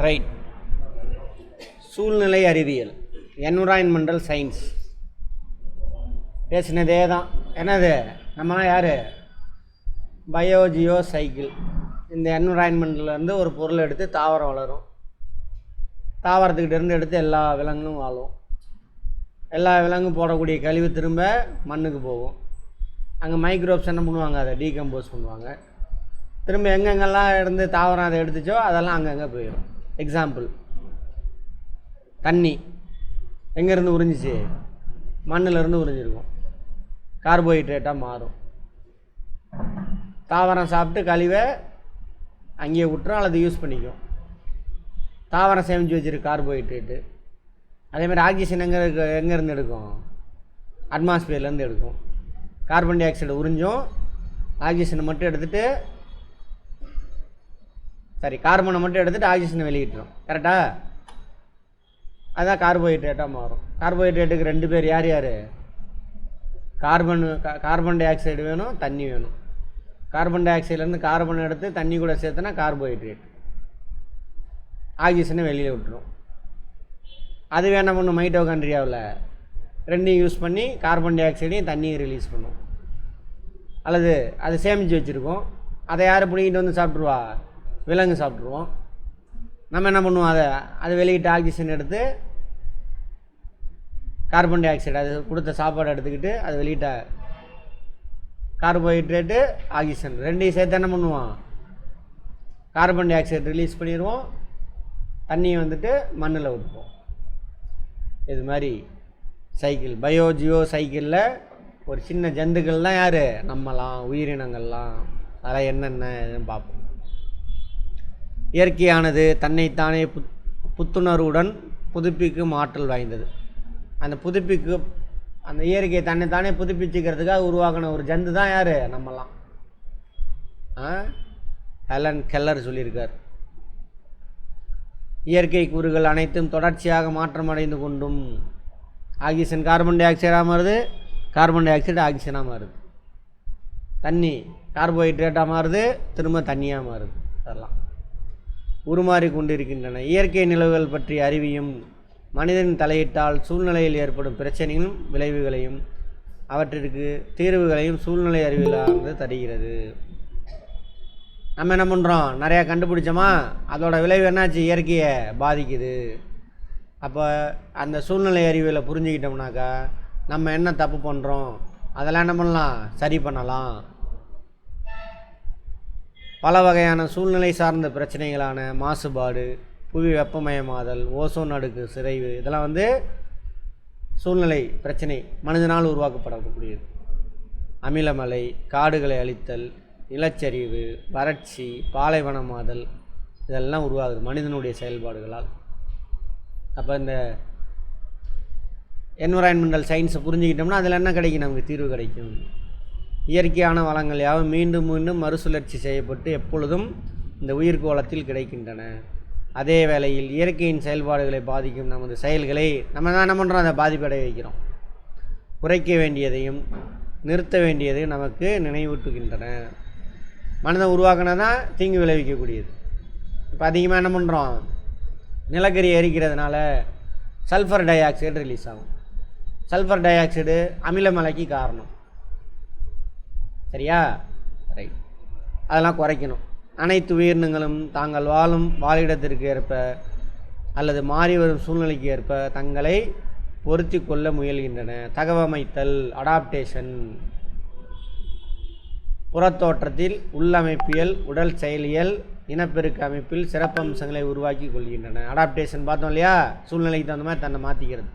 Right. சூழ்நிலை அறிவியல், environmental science பேசினதே தான். என்னது, நம்மளாம் யார்? பயோஜியோ சைக்கிள். இந்த என்விரான்மெண்ட்லேருந்து ஒரு பொருளை எடுத்து தாவரம் வளரும், தாவரத்துக்கிட்டேருந்து எடுத்து எல்லா விலங்குகளும் வாழும், எல்லா விலங்கும் போடக்கூடிய கழிவு திரும்ப மண்ணுக்கு போகும். அங்கே மைக்ரோப்ஸ் என்ன பண்ணுவாங்க, அதை டீகம்போஸ் பண்ணுவாங்க. திரும்ப எங்கெங்கெல்லாம் இருந்து தாவரம் அதை எடுத்துச்சோ அதெல்லாம் அங்கங்கே போயிடும். எக்ஸாம்பிள், தண்ணி எங்கேருந்து உறிஞ்சிச்சு? மண்ணிலேருந்து உறிஞ்சிருக்கும், கார்போஹைட்ரேட்டாக மாறும். தாவரம் சாப்பிட்டு கழிவை அங்கேயே விட்டுரும் அல்லது யூஸ் பண்ணிக்கும். தாவரம் சேமித்து வச்சிருக்கு கார்போஹைட்ரேட்டு. அதேமாதிரி ஆக்சிஜன் எங்கேருந்து எடுக்கும்? அட்மாஸ்பியர்லேருந்து எடுக்கும். கார்பன் டை ஆக்சைடு உறிஞ்சும், ஆக்சிஜனை மட்டும் எடுத்துகிட்டு கார்பனை மட்டும் எடுத்துகிட்டு ஆக்சிஜனை வெளியிட்டுரும். கரெக்டாக? அதுதான் கார்போஹைட்ரேட்டாக மாறும். கார்போஹைட்ரேட்டுக்கு ரெண்டு பேர், யார் யார்? கார்பன் டை ஆக்சைடு வேணும், தண்ணி வேணும். கார்பன் டை ஆக்சைட்லேருந்து கார்பன் எடுத்து தண்ணி கூட சேர்த்துனா கார்போஹைட்ரேட். ஆக்சிஜனை வெளியில் விட்டுரும். அது என்ன பண்ணும்? மைட்டோகாண்ட்ரியாவில் ரெண்டையும் யூஸ் பண்ணி கார்பன் டை ஆக்சைடையும் தண்ணியும் ரிலீஸ் பண்ணும். அல்லது அது சேமித்து வச்சுருக்கோம், அதை யார் பிடிக்கிட்டு வந்து சாப்பிட்ருவா? விலங்கு சாப்பிட்ருவோம். நம்ம என்ன பண்ணுவோம்? அதை வெளியிட்டு ஆக்சிஜன் எடுத்து கார்பன் டை ஆக்சைடு, அது கொடுத்த சாப்பாடு எடுத்துக்கிட்டு அது வெளியிட்ட கார்போஹைட்ரேட்டு ஆக்சிஜன் ரெண்டையும் சேர்த்து என்ன பண்ணுவோம்? கார்பன் டை ஆக்சைடு ரிலீஸ் பண்ணிடுவோம், தண்ணியை வந்துட்டு மண்ணில் விட்டுருவோம். இது மாதிரி சைக்கிள், பயோஜியோ சைக்கிளில் ஒரு சின்ன ஜந்துக்கள் தான் யார்? நம்மலாம், உயிரினங்கள்லாம். அதெல்லாம் என்னென்னு பார்ப்போம். இயற்கையானது தன்னைத்தானே புத்துணர்வுடன் புதுப்பிக்கும் ஆற்றல் வாய்ந்தது. அந்த இயற்கையை தன்னைத்தானே புதுப்பிச்சுக்கிறதுக்காக உருவாக்கின ஒரு ஜந்து தான் யார்? நம்மலாம். ஹெலன் கெல்லர் சொல்லியிருக்கார், இயற்கை கூறுகள் அனைத்தும் தொடர்ச்சியாக மாற்றமடைந்து கொண்டும் ஆக்சிஜன் கார்பன் டை ஆக்சைடாக மாறுது, கார்பன் டை ஆக்சைடு ஆக்சிஜனாக மாறுது, தண்ணி கார்போஹைட்ரேட்டாக மாறுது, திரும்ப தண்ணியாக மாறுது. அதெல்லாம் உருமாறி கொண்டிருக்கின்றன. இயற்கை நிலவுகள் பற்றி அறிவியும் மனிதன் தலையிட்டால் சூழ்நிலையில் ஏற்படும் பிரச்சனைகளும் விளைவுகளையும் அவற்றிற்கு தீர்வுகளையும் சூழ்நிலை அறிவியலானது தருகிறது. நம்ம என்ன பண்ணுறோம்? நிறையா கண்டுபிடிச்சோமா, அதோட விளைவு என்னாச்சு? இயற்கையை பாதிக்குது. அப்போ அந்த சூழ்நிலை அறிவியலை புரிஞ்சுக்கிட்டோம்னாக்கா நம்ம என்ன தப்பு பண்ணுறோம் அதெல்லாம் என்ன பண்ணலாம்? சரி பண்ணலாம். பல வகையான சூழ்நிலை சார்ந்த பிரச்சனைகளான மாசுபாடு, புவி வெப்பமயமாதல், ஓசோன் அடுக்கு சிதைவு, இதெல்லாம் சூழ்நிலை பிரச்சனை, மனிதனால் உருவாக்கப்படக்கூடியது. அமிலமலை, காடுகளை அழித்தல், நிலச்சரிவு, வறட்சி, பாலைவனமாதல், இதெல்லாம் உருவாகுது மனிதனுடைய செயல்பாடுகளால். அப்போ இந்த என்விரான்மெண்டல் சயின்ஸை புரிஞ்சுக்கிட்டோம்னா அதில் என்ன கிடைக்கும்? நமக்கு தீர்வு கிடைக்கும். இயற்கையான வளங்கள் யாவும் மீண்டும் மீண்டும் மறுசுழற்சி செய்யப்பட்டு எப்பொழுதும் இந்த உயிர்கோளத்தில் கிடைக்கின்றன. அதே வேளையில் இயற்கையின் செயல்பாடுகளை பாதிக்கும் நமது செயல்களை நம்ம தான் என்ன பண்ணுறோம்? அதை பாதிப்படைய வைக்கிறோம். குறைக்க வேண்டியதையும் நிறுத்த வேண்டியதையும் நமக்கு நினைவூட்டுகின்றன. மனிதன் உருவாக்கினதான் தீங்கு விளைவிக்கக்கூடியது. இப்போ அதிகமாக என்ன பண்ணுறோம்? நிலக்கரி எரிக்கிறதுனால சல்ஃபர் டை ஆக்சைடு ரிலீஸ் ஆகும். சல்ஃபர் டை ஆக்சைடு அமிலமலைக்கு காரணம். சரியா? ரைட். அதெல்லாம் குறைக்கணும். அனைத்து உயிரினங்களும் தாங்கள் வாழும் வாழிடத்திற்கு ஏற்ப அல்லது மாறி வரும் சூழ்நிலைக்கு ஏற்ப தங்களை பொருத்தி கொள்ள முயல்கின்றன. தகவமைத்தல், அடாப்டேஷன். புறத்தோற்றத்தில் உள்ளமைப்பியல், உடல் செயலியல், இனப்பெருக்க அமைப்பில் சிறப்பம்சங்களை உருவாக்கி கொள்கின்றன. அடாப்டேஷன் பார்த்தோம் இல்லையா? சூழ்நிலைக்கு தகுந்த மாதிரி தன்னை மாற்றிக்கிறது.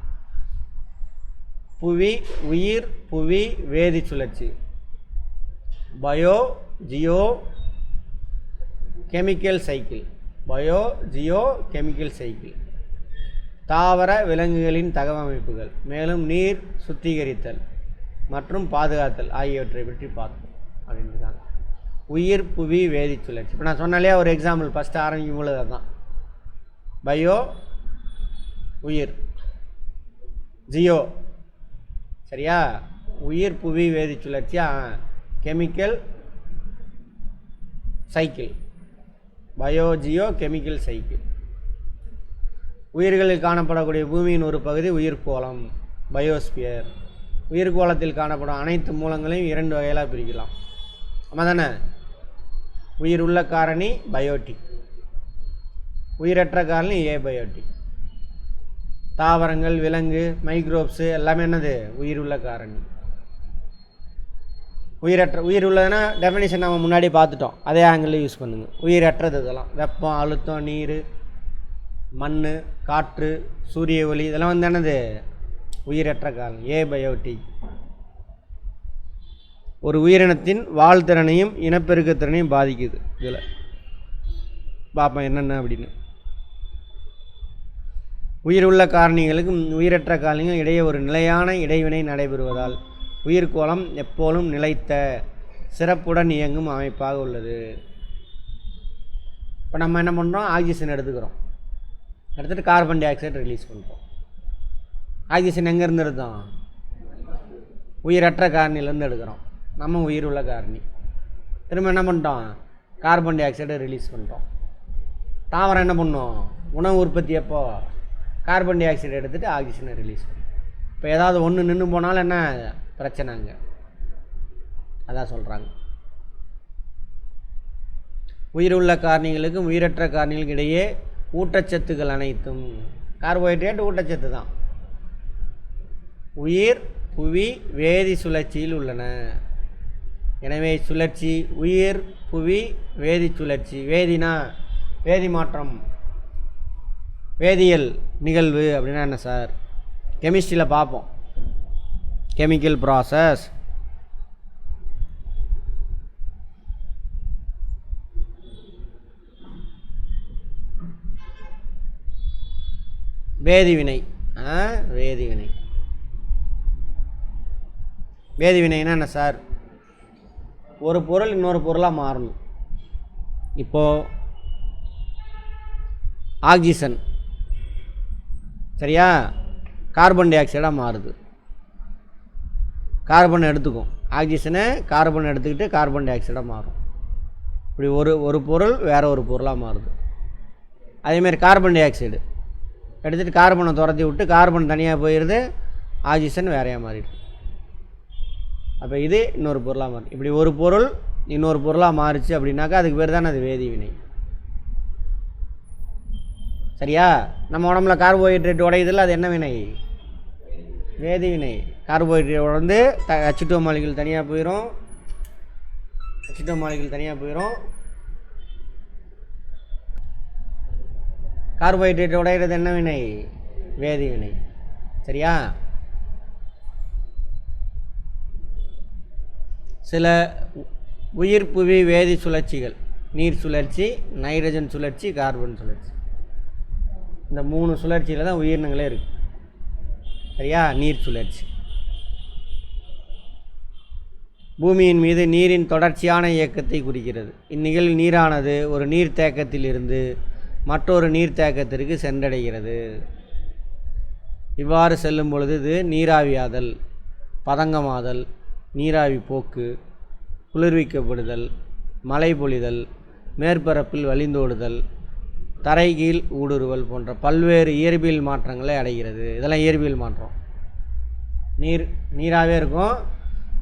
புவி உயிர், புவி வேதி சுழற்சி, bio Jio chemical cycle. Bio Jio chemical cycle. தாவர விலங்குகளின் தகவமைப்புகள், மேலும் நீர் சுத்திகரித்தல் மற்றும் பாதுகாத்தல் ஆகியவற்றை பற்றி பார்த்தோம் அப்படின்றாங்க. உயிர், புவி வேதி சுழற்சி. இப்போ நான் சொன்னாலே ஒரு எக்ஸாம்பிள் ஃபஸ்ட்டு ஆரம்பிக்கும் பொழுது அதுதான். பயோ உயிர், ஜியோ, சரியா? உயிர், புவி வேதி சுழற்சி, கெமிக்கல் சைக்கிள், பயோஜியோ கெமிக்கல் சைக்கிள். உயிர்களில் காணப்படக்கூடிய பூமியின் ஒரு பகுதி உயிர்கோளம், பயோஸ்பியர். உயிர்கோளத்தில் காணப்படும் அனைத்து மூலங்களையும் 2 வகையாக பிரிக்கலாம். ஆமாம் தானே? உயிர் உள்ள காரணி பயோட்டிக், உயிரற்ற காரணி ஏபயோட்டிக். தாவரங்கள், விலங்கு, மைக்ரோப்ஸு எல்லாமே என்னது? உயிர் உள்ள காரணி. உயிர் உள்ளதுன்னா டெஃபினிஷன் நம்ம முன்னாடி பார்த்துட்டோம், அதே ஆங்கிளில் யூஸ் பண்ணுங்க. உயிரற்றது இதெல்லாம் வெப்பம், அழுத்தம், நீர், மண், காற்று, சூரிய ஒளி, இதெல்லாம் வந்து என்னது? உயிரற்ற காரணி, ஏபயோட்டிக். ஒரு உயிரினத்தின் வாழ்திறனையும் இனப்பெருக்கத்திறனையும் பாதிக்குது. இதில் பார்ப்போம் என்னென்ன அப்படின்னு. உயிர் உள்ள காரணிகளுக்கும் உயிரற்ற காரணிகளும் இடையே ஒரு நிலையான இடைவினை நடைபெறுவதால் உயிர்கோளம் எப்போதும் நிலைத்த சிறப்புடன் இயங்கும் அமைப்பாக உள்ளது. இப்போ நம்ம என்ன பண்ணுறோம்? ஆக்சிஜன் எடுத்துக்கிறோம், எடுத்துகிட்டு கார்பன் டை ஆக்சைடு ரிலீஸ் பண்ணுறோம். ஆக்சிஜன் எங்கேருந்து எடுத்தோம்? உயிரற்ற காரணிலேருந்து எடுக்கிறோம். நம்ம உயிர் உள்ள காரணி. திரும்ப என்ன பண்ணிட்டோம்? கார்பன் டை ஆக்சைடை ரிலீஸ் பண்ணிட்டோம். தாவரம் என்ன பண்ணோம்? உணவு உற்பத்தி எப்போ? கார்பன் டை ஆக்சைடு எடுத்துகிட்டு ஆக்சிஜனை ரிலீஸ் பண்ணும். இப்போ ஏதாவது ஒன்று நின்று போனாலும் என்ன பிரச்சனைங்க? அதான் சொல்கிறாங்க. உயிர் உள்ள காரணிகளுக்கும் உயிரற்ற காரணிகளுக்கு இடையே ஊட்டச்சத்துக்கள் அனைத்தும், கார்போஹைட்ரேட் ஊட்டச்சத்து தான். உயிர் புவி வேதி சுழற்சியில் உள்ளன. எனவே சுழற்சி, உயிர் புவி வேதி சுழற்சி. வேதினா வேதி மாற்றம், வேதியியல் நிகழ்வு அப்படின்னா என்ன சார்? கெமிஸ்ட்ரியில் பார்ப்போம், கெமிக்கல் ப்ராசஸ். வேதிவினை, வேதிவினை. வேதிவினைனா என்ன சார்? ஒரு பொருள் இன்னொரு பொருளாக மாறணும். இப்போது ஆக்சிஜன் சரியா கார்பன் டை ஆக்சைடாக மாறுது. கார்பன் எடுத்துக்கும், ஆக்சிஜனை கார்பன் எடுத்துக்கிட்டு கார்பன் டை ஆக்சைடாக மாறும். இப்படி ஒரு பொருள் வேறு ஒரு பொருளாக மாறுது. அதேமாதிரி கார்பன் டை ஆக்சைடு எடுத்துகிட்டு கார்பனை துரத்தி விட்டு கார்பன் தனியாக போயிடுது, ஆக்சிஜன் வேறையாக மாறிடுது. அப்போ இது இன்னொரு பொருளாக மாறும். இப்படி ஒரு பொருள் இன்னொரு பொருளாக மாறிச்சு அப்படின்னாக்கா அதுக்கு பேர் தானே அது வேதிவினை. சரியா? நம்ம உடம்புல கார்போஹைட்ரேட் உடையுதில்ல, அது என்ன வினை? வேதிவினை. கார்போஹைட்ரேட் உடந்து H2O மாலிகுல் தனியாக போயிடும், H2O மாலிகுல் தனியாக போயிடும். கார்போஹைட்ரேட் உடையிறது என்ன வினை? வேதிவினை. சரியா? சில உயிர் புவி வேதி சுழற்சிகள், நீர் சுழற்சி, நைட்ரஜன் சுழற்சி, கார்பன் சுழற்சி, இந்த 3 சுழற்சியில் தான் உயிரினங்களே இருக்குது. சரியா? நீர் சுழற்சி. பூமியின் மீது நீரின் தொடர்ச்சியான இயக்கத்தை குறிக்கிறது. இந்நிகழ்வு நீரானது ஒரு நீர்த்தேக்கத்தில் இருந்து மற்றொரு நீர்த்தேக்கத்திற்கு சென்றடைகிறது. இவ்வாறு செல்லும் பொழுது இது நீராவியாதல், பதங்கமாதல், நீராவி போக்கு, குளிர்விக்கப்படுதல், மழை பொழிதல், மேற்பரப்பில் வழிந்தோடுதல், தரைகீழ் ஊடுருவல் போன்ற பல்வேறு இயற்பியல் மாற்றங்களை அடைகிறது. இதெல்லாம் இயற்பியல் மாற்றம். நீராகவே இருக்கும்,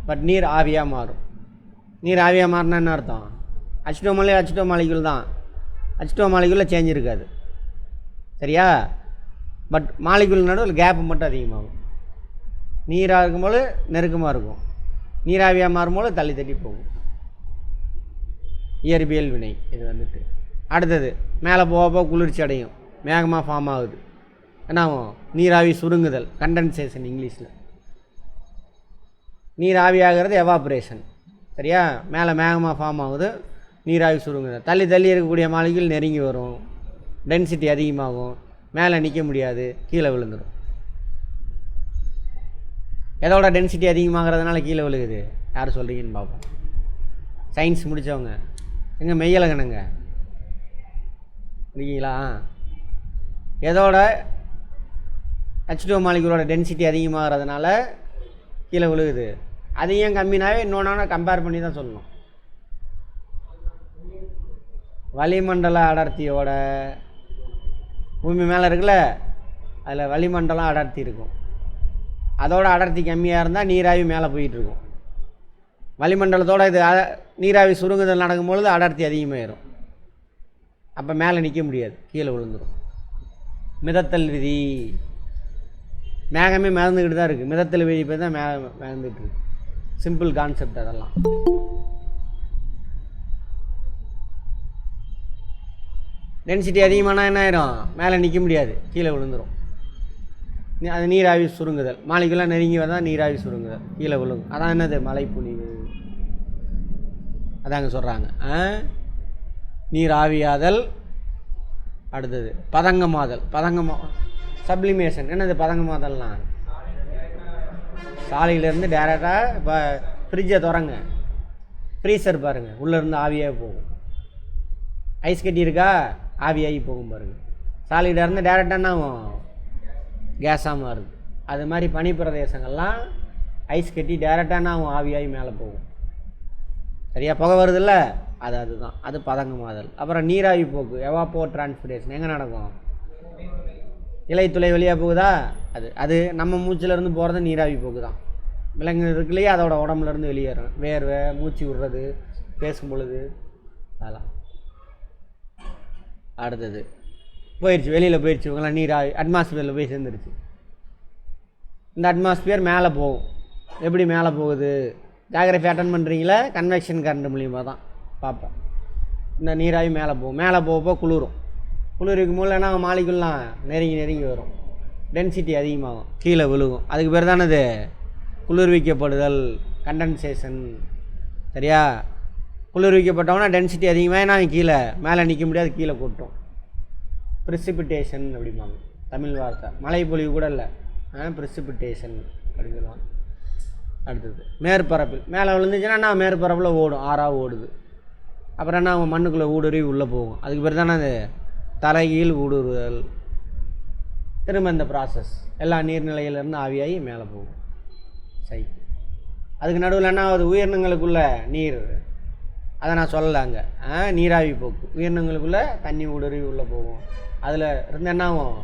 பட் நீர் ஆவியாக மாறும். நீர் ஆவியாக மாறினா என்ன அர்த்தம்? H2O மாலிகுல் தான், H2O மாலிகுலில் சேஞ்ச் இருக்காது. சரியா? பட் மாலிகுல் நடுவில் கேப்பு மட்டும் அதிகமாகும். நீராக இருக்கும்போது நெருக்கமாக இருக்கும், நீராவியாக மாறும்போது தள்ளி தள்ளி போகும். இயற்பியல் வினை இது வந்துட்டு. அடுத்தது மேலே போக குளிர்ச்சி அடையும், மேகமாக ஃபார்ம் ஆகுது. என்ன ஆகும்? நீராவி சுருங்குதல், கண்டென்சேஷன் இங்கிலீஷில். நீராவி ஆகிறது எவாப்ரேஷன். சரியா? மேலே மேகமாக ஃபார்ம் ஆகுது, நீராவி சுருங்குதல். தள்ளி தள்ளி இருக்கக்கூடிய மாலிகுல் நெருங்கி வரும், டென்சிட்டி அதிகமாகும், மேலே நிற்க முடியாது, கீழே விழுந்துடும். எதோட டென்சிட்டி அதிகமாகிறதுனால கீழே விழுகுது? யார் சொல்கிறீங்கன்னு பார்ப்போம். சயின்ஸ் முடித்தவங்க எங்கே? மெய்யலகணுங்க இருக்கீங்களா? எதோட H2O மாலிகுலோட டென்சிட்டி அதிகமாகிறதுனால கீழே விழுகுது. அது ஏன் கம்மினாவே இன்னொன்று கம்பேர் பண்ணி தான் சொல்லணும். வளிமண்டல அடர்த்தியோட பூமி மேலே இருக்குல்ல, அதில் வளிமண்டலம் அடர்த்தி இருக்கும். அதோட அடர்த்தி கம்மியாக இருந்தால் நீராவி மேலே போயிட்டுருக்கும். வளிமண்டலத்தோடு இது நீராவி சுருங்குதல் நடக்கும்பொழுது அடர்த்தி அதிகமாகிடும். அப்போ மேலே நிற்க முடியாது, கீழே விழுந்துடும். மிதத்தல் விதி, மேகமே மிதந்துக்கிட்டு தான் இருக்குது. மிதத்தல் விதி போய் தான் மிதந்துட்டு இருக்கு. சிம்பிள் கான்செப்ட் அதெல்லாம். டென்சிட்டி அதிகமானால் என்ன ஆயிரும்? மேலே நிற்க முடியாது, கீழே விழுந்துடும். அது நீராவி சுருங்குதல். மாலைக்குள்ளே நெருங்கி வந்தால் நீராவி சுருங்குதல், கீழே விழுங்கும். அதான் என்னது? மழைப்பொழிவு. அதாங்க சொல்கிறாங்க. நீர் ஆவியாதல். அடுத்தது பதங்கமாதல். சப்ளிமேஷன். என்னது பதங்கமாதல்னால்? சாலையிலேருந்து டேரெக்டாக இப்போ ஃப்ரிட்ஜை திறங்க, ஃப்ரீசர் பாருங்கள், உள்ளேருந்து ஆவியாக போகும். ஐஸ் கட்டி இருக்கா, ஆவியாகி போகும் பாருங்கள். சாலிடாக டேரெக்டாக என்ன ஆகும்? கேஸாக மாறுது. அது மாதிரி பனி பிரதேசங்கள்லாம் ஐஸ் கட்டி டேரெக்டாக என்ன ஆகும்? ஆவியாகி மேலே போகும். சரியா? புகை வருதில்ல, அதுதான். அது பதங்கமாதல். அப்புறம் நீராவி போக்கு, எவாப்போர் டிரான்ஸ்பிரேஷன் எங்கே நடக்கும்? இலை துளை வழியாக போகுதா, அது நம்ம மூச்சிலேருந்து போகிறது நீராவி போக்கு தான். விலங்கு இருக்குல்லையே, அதோட உடம்புலேருந்து வெளியேறும். வேர்வை, மூச்சு விடுறது, பேசும் பொழுது, அதெல்லாம். அடுத்தது போயிடுச்சு, வெளியில் போயிடுச்சு. இவங்களாம் நீராவி அட்மாஸ்பியரில் போய் சேர்ந்துருச்சு. இந்த அட்மாஸ்பியர் மேலே போகும். எப்படி மேலே போகுது? ஜாகிரஃபி அட்டன் பண்ணுறீங்களா? கன்வெக்ஷன் கரண்ட் மூலியமாக தான் பார்ப்பேன். இந்த நீராவி மேலே போகும். மேலே போகப்போ குளிரும். குளிருக்கு போது என்ன மாலிக்குலாம் நெருங்கி வரும். டென்சிட்டி அதிகமாகும், கீழே விழுகும். அதுக்கு பேர் தானது குளிர்விக்கப்படுதல், கண்டன்சேஷன். சரியா? குளிர்விக்கப்பட்டோம்னா டென்சிட்டி அதிகமாக நான் கீழே மேலே நிற்க முடியாது, கீழே கொட்டும். ப்ரிசிபிட்டேஷன் அப்படிம்பாங்க, தமிழ் வார்த்தை. மழைப்பொழிவு கூட இல்லை, ப்ரிசிபிட்டேஷன் அப்படின்னு சொல்லுவாங்க. அடுத்தது மேற்பரப்பில். மேலே விழுந்துச்சுன்னா நான் மேற்பரப்பில் ஓடும், ஆறாக ஓடுது. அப்புறம் என்ன அவங்க மண்ணுக்குள்ளே ஊடுருவி உள்ளே போகும். அதுக்கு பேர் தானே அது தலைகீழ் ஊடுருவல். திரும்ப இந்த ப்ராசஸ் எல்லா நீர்நிலையிலேருந்து ஆவியாகி மேலே போகும், சைக்கிள். அதுக்கு நடுவில் என்ன ஆகுது? உயிரினங்களுக்குள்ள நீர், அதை நான் சொல்லலாங்க. நீராவி போக்கு. உயிரினங்களுக்குள்ளே தண்ணி ஊடுருவி உள்ளே போகும். அதில் இருந்து என்ன ஆகும்?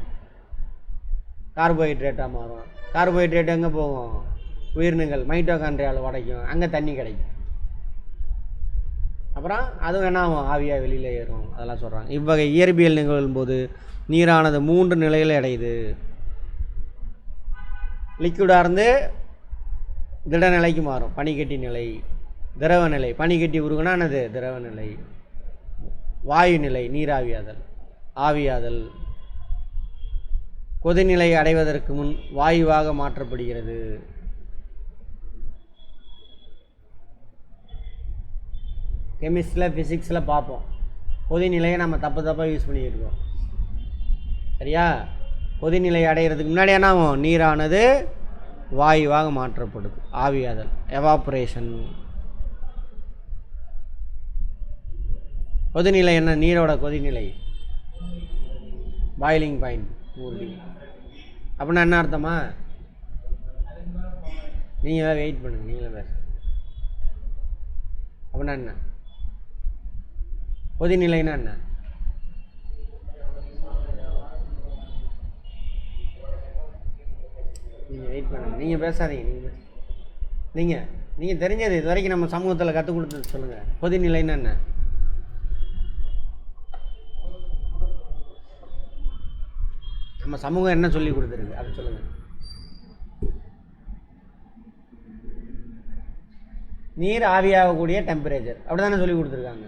கார்போஹைட்ரேட்டாக மாறும். கார்போஹைட்ரேட் எங்கே போகும்? உயிரினங்கள் மைட்டோகாண்ட்ரியாவில் உடைக்கும், அங்கே தண்ணி கிடைக்கும். அப்புறம் அதுவும் என்ன ஆகும்? ஆவியாக வெளியில் ஏறும். அதெல்லாம் சொல்கிறாங்க. இவ்வகை இயற்பியல் நிகழும் போது நீரானது 3 நிலையில் அடையுது. லிக்விடாக இருந்து திடநிலைக்கு மாறும், பனிக்கட்டி நிலை. திரவ நிலை, பனிக்கட்டி உருகுனா என்னது? திரவ நிலை. வாயு நிலை, நீராவியாதல். ஆவியாதல் கொதிநிலை அடைவதற்கு முன் வாயுவாக மாற்றப்படுகிறது. கெமிஸ்ட்ரியில், ஃபிசிக்ஸில் பார்ப்போம். கொதிநிலையை நம்ம தப்பாக யூஸ் பண்ணியிருக்கோம். சரியா? கொதிநிலை அடைகிறதுக்கு முன்னாடி என்ன ஆகும்? நீரானது வாயுவாக மாற்றப்படுது, ஆவியாதல், எவாப்ரேஷன். கொதிநிலை என்ன? நீரோட கொதிநிலை பாயிலிங் பாயிண்ட் 100 அப்படின்னா என்ன அர்த்தமா? நீங்களே வெயிட் பண்ணுங்க, நீங்களே பேச. அப்படின்னா என்ன கொதிநிலைன்னா? என்ன? நீங்கள் வெயிட் பண்ணுங்க, நீங்கள் பேசாதீங்க. நீங்கள் தெரிஞ்சது இது வரைக்கும் நம்ம சமூகத்தில் கற்றுக் கொடுத்தது சொல்லுங்கள். கொதிநிலைன்னா என்ன? நம்ம சமூகம் என்ன சொல்லி கொடுத்துருக்கு அதை சொல்லுங்கள். நீர் ஆவியாகக்கூடிய டெம்பரேச்சர் அப்படி தானே சொல்லி கொடுத்துருக்காங்க.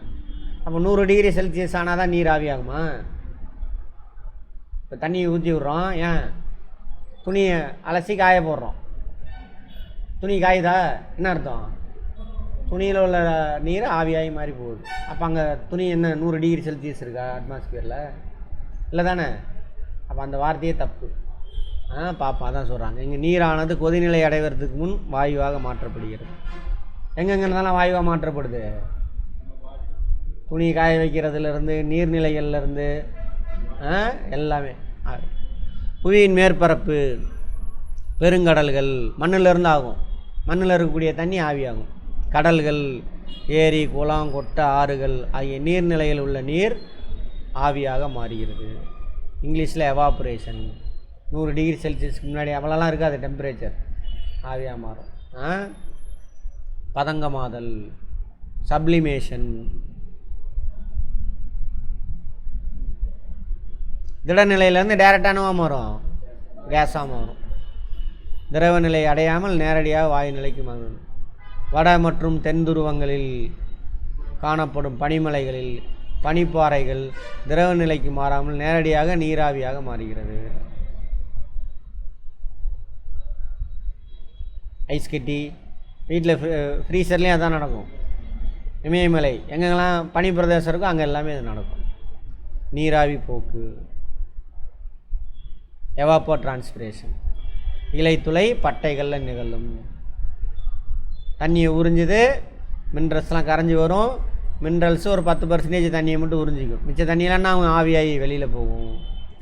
அப்போ 100 டிகிரி செல்சியஸ் ஆனால் தான் நீர் ஆவியாகுமா? இப்போ தண்ணியை ஊற்றி விட்றோம், ஏன்? துணியை அலசி காய போடுறோம். துணி காயுதா? என்ன அர்த்தம்? துணியில் உள்ள நீர் ஆவியாகி மாதிரி போகுது. அப்போ அங்கே துணி என்ன 100 டிகிரி செல்சியஸ் இருக்கா அட்மாஸ்பியரில்? இல்லை தானே? அப்போ அந்த வார்த்தையே தப்பு. பாப்பா தான் சொல்கிறாங்க. இங்கே நீரானது கொதிநிலை அடைவதற்கு முன் வாயுவாக மாற்றப்படுகிறது. எங்கெங்கெல்லாம் வாயுவாக மாற்றப்படுது? துணி காய வைக்கிறதுலேருந்து, நீர்நிலைகள்லேருந்து, எல்லாமே. புவியின் மேற்பரப்பு, பெருங்கடல்கள் மண்ணிலிருந்து ஆகும். மண்ணில் இருக்கக்கூடிய தண்ணி ஆவியாகும். கடல்கள், ஏரி, குளம், கொட்டை, ஆறுகள் ஆகிய நீர்நிலையில் உள்ள நீர் ஆவியாக மாறுகிறது. இங்கிலீஷில் எவாப்ரேஷன். 100 டிகிரி செல்சியஸ்க்கு முன்னாடி அவ்வளோலாம் இருக்காது டெம்பரேச்சர், ஆவியாக மாறும். பதங்கமாதல், சப்ளிமேஷன். திடநிலையிலேருந்து டேரெக்டானவா மாறும், கேஸாக மாறும். திரவ நிலை அடையாமல் நேரடியாக வாயு நிலைக்கு மாறும். வட மற்றும் தென் துருவங்களில் காணப்படும் பனிமலைகளில் பனிப்பாறைகள் திரவ நிலைக்கு மாறாமல் நேரடியாக நீராவியாக மாறுகிறது. ஐஸ் கட்டி வீட்டில் ஃப்ரீசர்லேயும் அதான் நடக்கும். இமயமலை எங்கெங்கெல்லாம் பனி பிரதேசம் இருக்கோ அங்கே எல்லாமே அது நடக்கும். நீராவி போக்கு, எவாப்போ டிரான்ஸ்பிரேஷன். இலைத்துளை பட்டைகளில் நிகழும். தண்ணியை உறிஞ்சுது, மினரல்ஸ்லாம் கரைஞ்சி வரும். மினரல்ஸு ஒரு 10% தண்ணியை மட்டும் உறிஞ்சிக்கும். மிச்ச தண்ணியெல்லாம் அவங்க ஆவியாகி வெளியில் போகும்.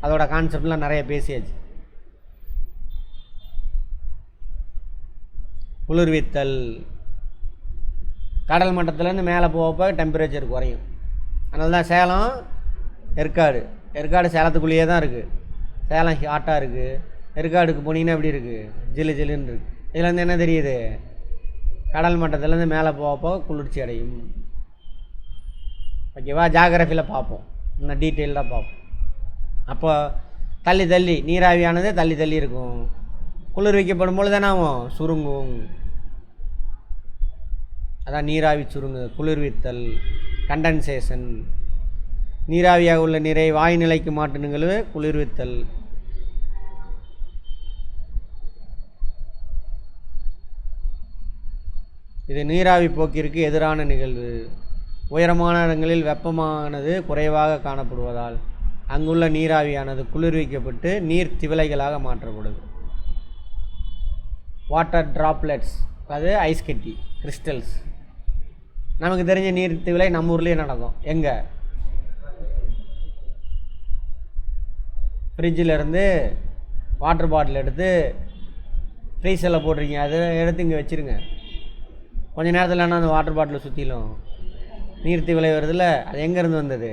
அதோட கான்செப்ட்லாம் நிறைய பேசியாச்சு. குளிர்வித்தல், கடல் மட்டத்துலேருந்து மேலே போகப்போ டெம்பரேச்சர் குறையும். அதனால தான் சேலம் ஏற்காடு சேலத்துக்குள்ளேயே தான் இருக்குது. சேலம் ஹாட்டாக இருக்குது. ஏற்காடுக்கு போனீங்கன்னா எப்படி இருக்குது, ஜில்லு ஜில்லுன்னு இருக்குது. இதுலேருந்து என்ன தெரியுது, கடல் மட்டத்துலேருந்து மேலே போகப்போ குளிர்ச்சி அடையும். ஓகேவா, ஜாகிரஃபியில் பார்ப்போம், இன்னும் டீட்டெயில்டாக பார்ப்போம். அப்போ தள்ளி நீராவியானது தள்ளி இருக்கும். குளிர்விக்கப்படும் பொழுது தானே ஆகும், சுருங்கும். அதான் நீராவி சுருங்கு. குளிர்வித்தல், கண்டன்சேஷன். நீராவியாக உள்ள நீரை வாயு நிலைக்கு மாற்றும் நிகழ்வு குளிர்வித்தல். இது நீராவி போக்கிற்கு எதிரான நிகழ்வு. உயரமான இடங்களில் வெப்பமானது குறைவாக காணப்படுவதால் அங்குள்ள நீராவியானது குளிர்விக்கப்பட்டு நீர் திவலைகளாக மாற்றப்படுது. வாட்டர் டிராப்லெட்ஸ், அது ஐஸ் கட்டி கிறிஸ்டல்ஸ். நமக்கு தெரிஞ்ச நீர் திவலை நம்ம ஊர்லேயே நடக்கும். எங்கே, ஃப்ரிட்ஜிலேருந்து வாட்டர் பாட்டில் எடுத்து ஃப்ரீசரில் போட்டிருக்கீங்க, அதை எடுத்து இங்கே வச்சுருங்க. கொஞ்சம் நேரத்தில் என்ன அந்த வாட்டர் பாட்டிலை சுற்றிலும் நீர்த்தி விலை வருதுல்ல, அது எங்கேருந்து வந்தது,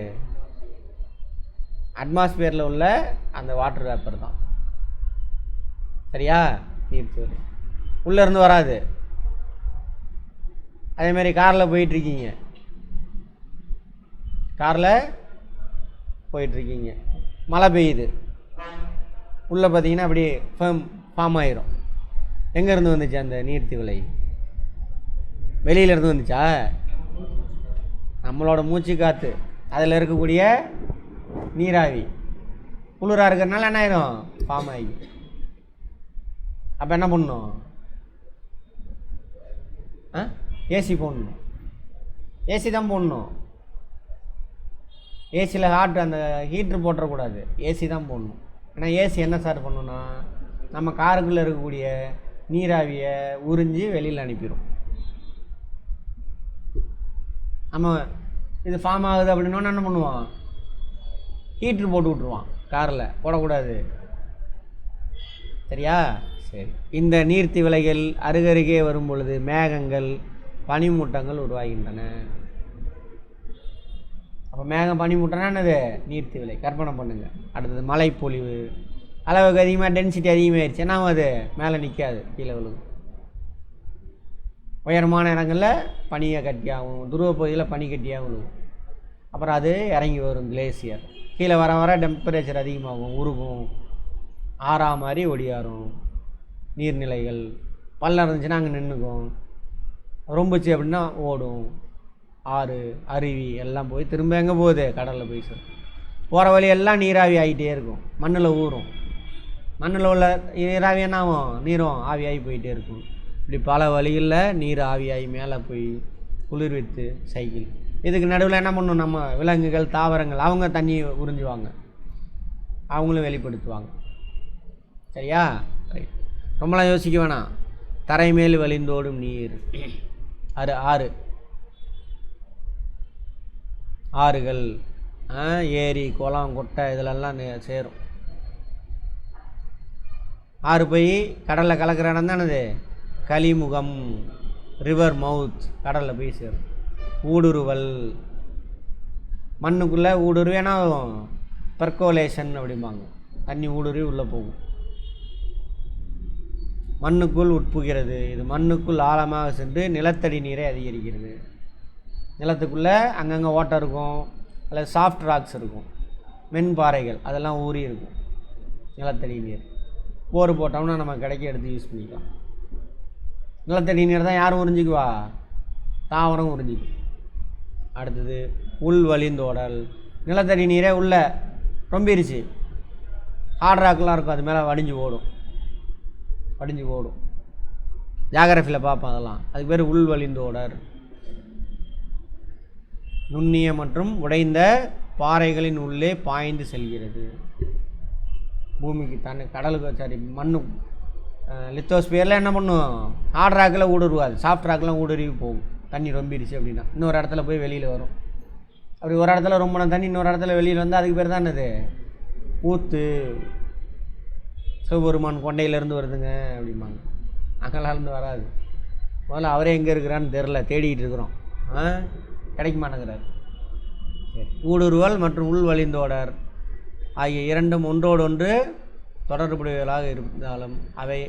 அட்மாஸ்பியரில் உள்ள அந்த வாட்டர் வேப்பர் தான். சரியா, நீர்த்தி விலை உள்ளேருந்து வராது. அதேமாதிரி காரில் போயிட்டுருக்கீங்க, மழை பெய்யுது, உள்ளே பார்த்தீங்கன்னா அப்படியே ஃபார்ம் ஆயிரும். எங்கேருந்து வந்துச்சு அந்த நீர்த்தி விலை, வெளியிலேருந்து வந்துச்சா, நம்மளோட மூச்சு காற்று அதில் இருக்கக்கூடிய நீராவி குளிராக இருக்கிறதுனால என்ன ஆயிரும், ஃபார்ம் ஆகி. அப்போ என்ன பண்ணணும், ஏசி போடணும். ஏசி தான் போடணும். ஏசியில் அந்த ஹீட்ரு போட்டுறக்கூடாது, ஏசி தான் போடணும். ஏன்னா ஏசி என்ன சார் பண்ணணும்னா நம்ம காருக்குள்ளே இருக்கக்கூடிய நீராவியை உறிஞ்சி வெளியில் அனுப்பிடும். நம்ம இது ஃபார்ம் ஆகுது அப்படின்னா என்ன பண்ணுவான், ஹீட்ரு போட்டு விட்ருவான். காரில் போடக்கூடாது. சரியா, சரி. இந்த நீர்த்தி விலைகள் அருகருகே வரும் பொழுது மேகங்கள் பனிமூட்டங்கள் உருவாகின்றன. அப்போ மேகம் பனிமூட்டம்னா என்னது, நீர்த்தி விலை. கற்பனை பண்ணுங்கள். அடுத்தது மழைப்பொழிவு. அளவுக்கு அதிகமாக டென்சிட்டி அதிகமாகிடுச்சு, ஏன்னா அது மேலே நிற்காது, கீழே விழுகும். உயரமான இடங்களில் பனியை கட்டியாகும், துருவ பகுதியில் பனி கட்டியாக விழுகும். அப்புறம் அது இறங்கி வரும் கிளேசியர். கீழே வர டெம்பரேச்சர் அதிகமாகும், உருகும், ஆறா மாதிரி ஒடியாரும். நீர்நிலைகள் பள்ளம் இருந்துச்சுன்னா அங்கே நின்றுக்கும், ரொம்பச்சு அப்படின்னா ஓடும். ஆறு அருவி எல்லாம் போய் திரும்ப எங்கே போகுது, கடலில் போய் சார். போகிற வழியெல்லாம் நீராவி ஆகிட்டே இருக்கும், மண்ணில் ஊறும். மண்ணில் உள்ள நீராவி என்ன ஆகும், நீரும் ஆவியாகி போயிட்டே இருக்கும். இப்படி பல வழிகளில் நீர் ஆவியாகி மேலே போய் குளிர்வித்து சைக்கிள். இதுக்கு நடுவில் என்ன பண்ணணும், நம்ம விலங்குகள் தாவரங்கள் அவங்க தண்ணி உறிஞ்சுவாங்க, அவங்களும் வெளிப்படுத்துவாங்க. சரியா, ரைட். ரொம்பலாம் யோசிக்க வேணாம். தரை மேல் வழிந்தோடும் நீர். ஆறுகள், ஏரி, குளம், குட்டை இதிலெல்லாம் சேரும். ஆறு போய் கடலில் கலக்கிற இடம் தானது கலிமுகம், ரிவர் மவுத், கடலில் போய் சேரும். ஊடுருவல், மண்ணுக்குள்ளே ஊடுருவி என்ன ஆகும், பெர்கோலேஷன் அப்படிம்பாங்க. தண்ணி ஊடுருவி உள்ளே போகும், மண்ணுக்குள் உட்புகிறது. இது மண்ணுக்குள் ஆழமாக சென்று நிலத்தடி நீரை அதிகரிக்கிறது. நிலத்துக்குள்ளே அங்கங்கே ஓட்டை இருக்கும், அல்லது சாஃப்ட் ராக்ஸ் இருக்கும், மென்பாறைகள், அதெல்லாம் ஊறி இருக்கும். நிலத்தடி நீர் போர் போட்டோம்னா நம்ம கிடைக்க எடுத்து யூஸ் பண்ணிக்கலாம். நிலத்தடி நீர் தான் யாரும் உறிஞ்சிக்குவா? தாவரம் உறிஞ்சிக்கும். அடுத்தது உள் வழிந்தோடல். நிலத்தடி நீரே உள்ளே ரொம்பிருச்சு, ஹார்ட் ராக்கெலாம் இருக்கும், அது மேலே வடிஞ்சு ஓடும். ஜாகிரஃபியில் பார்ப்போம் அதெல்லாம். அதுக்கு பேர் உள் வழிந்தோடர். நுண்ணிய மற்றும் உடைந்த பாறைகளின் உள்ளே பாய்ந்து செல்கிறது. பூமிக்கு கடலுக்கு மண்ணு லித்தோஸ்பியரில் என்ன பண்ணும்? ஹார்ட் ராக்கில் ஊடுருவாது, சாஃப்ட் ராக்கெலாம் ஊடுருவி போகும். தண்ணி ரொம்பிடுச்சு அப்படின்னா இன்னொரு இடத்துல போய் வெளியில் வரும். அப்படி ஒரு இடத்துல ரொம்பின தண்ணி இன்னொரு இடத்துல வெளியில் வந்து அதுக்கு பேர் தான் என்னது? ஊற்று. சிவபெருமான் கொண்டையிலேருந்து வருதுங்க அப்படிம்பாங்க. அங்கேருந்து வராது. முதல்ல அவரே எங்கே இருக்கிறான்னு தெரில, தேடிக்கிட்டு இருக்கிறோம், கிடைக்க மாட்டேங்கிறார். ஊடுருவல் மற்றும் உள் வழிந்தோடர் ஆகிய இரண்டும் ஒன்றோடொன்று தொடர்புடையவர்களாக இருந்தாலும் அவை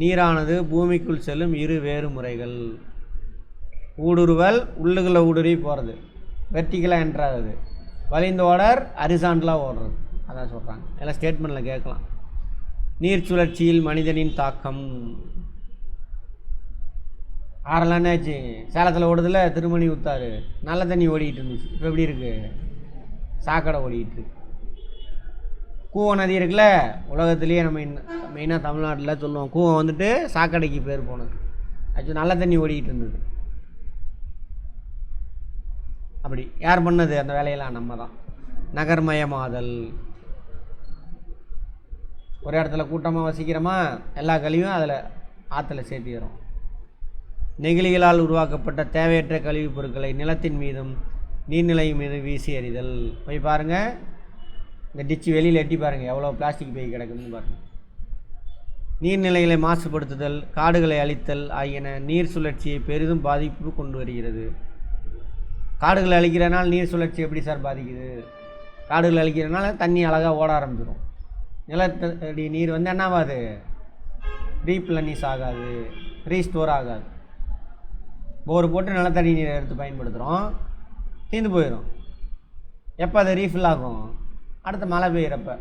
நீரானது பூமிக்குள் செல்லும் இரு வேறு முறைகள். ஊடுருவல் உள்ளுக்குள்ளே ஊடுருவி போகிறது, வெர்டிக்கலாக என்ட்ராகுது. வழிந்தோடர் ஹரிசாண்டலாக ஓடுறது. அதான் சொல்கிறாங்க. எல்லாம் ஸ்டேட்மெண்ட்டில் கேட்கலாம். நீர் சுழற்சியில் மனிதனின் தாக்கம். ஆறெல்லாம் என்னாச்சு? சேலத்தில் ஓடுதில்ல, திருமணி ஊத்தாறு, நல்ல தண்ணி ஓடிக்கிட்டு இருந்துச்சு. இப்போ எப்படி இருக்குது? சாக்கடை ஓடிக்கிட்டு இருக்கு. கூவம் நதி இருக்குல்ல, உலகத்துலேயே நம்ம மெயினாக தமிழ்நாட்டில் சொல்லுவோம், கூவம் வந்துட்டு சாக்கடைக்கு பேர் போனது. ஆக்சுவலி நல்ல தண்ணி ஓடிக்கிட்டு இருந்தது. அப்படி யார் பண்ணது அந்த வேலையெல்லாம்? நம்ம தான். நகர்மயமாதல். ஒரு இடத்துல கூட்டமாக வசிக்கிறோமா, எல்லா கழிவும் அதில் ஆற்றுல சேர்த்திக்கிறோம். நெகிழிகளால் உருவாக்கப்பட்ட தேவையற்ற கழிவுப் பொருட்களை நிலத்தின் மீதும் நீர்நிலை மீது வீசி எறிதல். போய் பாருங்கள், இந்த டிச்சு வெளியில் எட்டி பாருங்கள், எவ்வளோ பிளாஸ்டிக் பை கிடக்குதுன்னு பாருங்கள். நீர்நிலைகளை மாசுபடுத்துதல், காடுகளை அழித்தல் ஆகியன நீர் சுழற்சியை பெரிதும் பாதிப்பு கொண்டு வருகிறது. காடுகளை அழிக்கிறனால நீர் சுழற்சி எப்படி சார் பாதிக்குது? காடுகளை அழிக்கிறனால தண்ணி அழகாக ஓட ஆரம்பிச்சிடும். நிலத்தடி நீர் வந்து என்னவாது? ரீப்ளனிஷ் ஆகாது, ரீஸ்டோர் ஆகாது. போர் போட்டு நிலத்தடி நீரை எடுத்து பயன்படுத்துகிறோம், தீர்ந்து போயிடும். எப்போ அது ரீஃபில் ஆகும்? அடுத்து மழை பெய்கிறப்ப.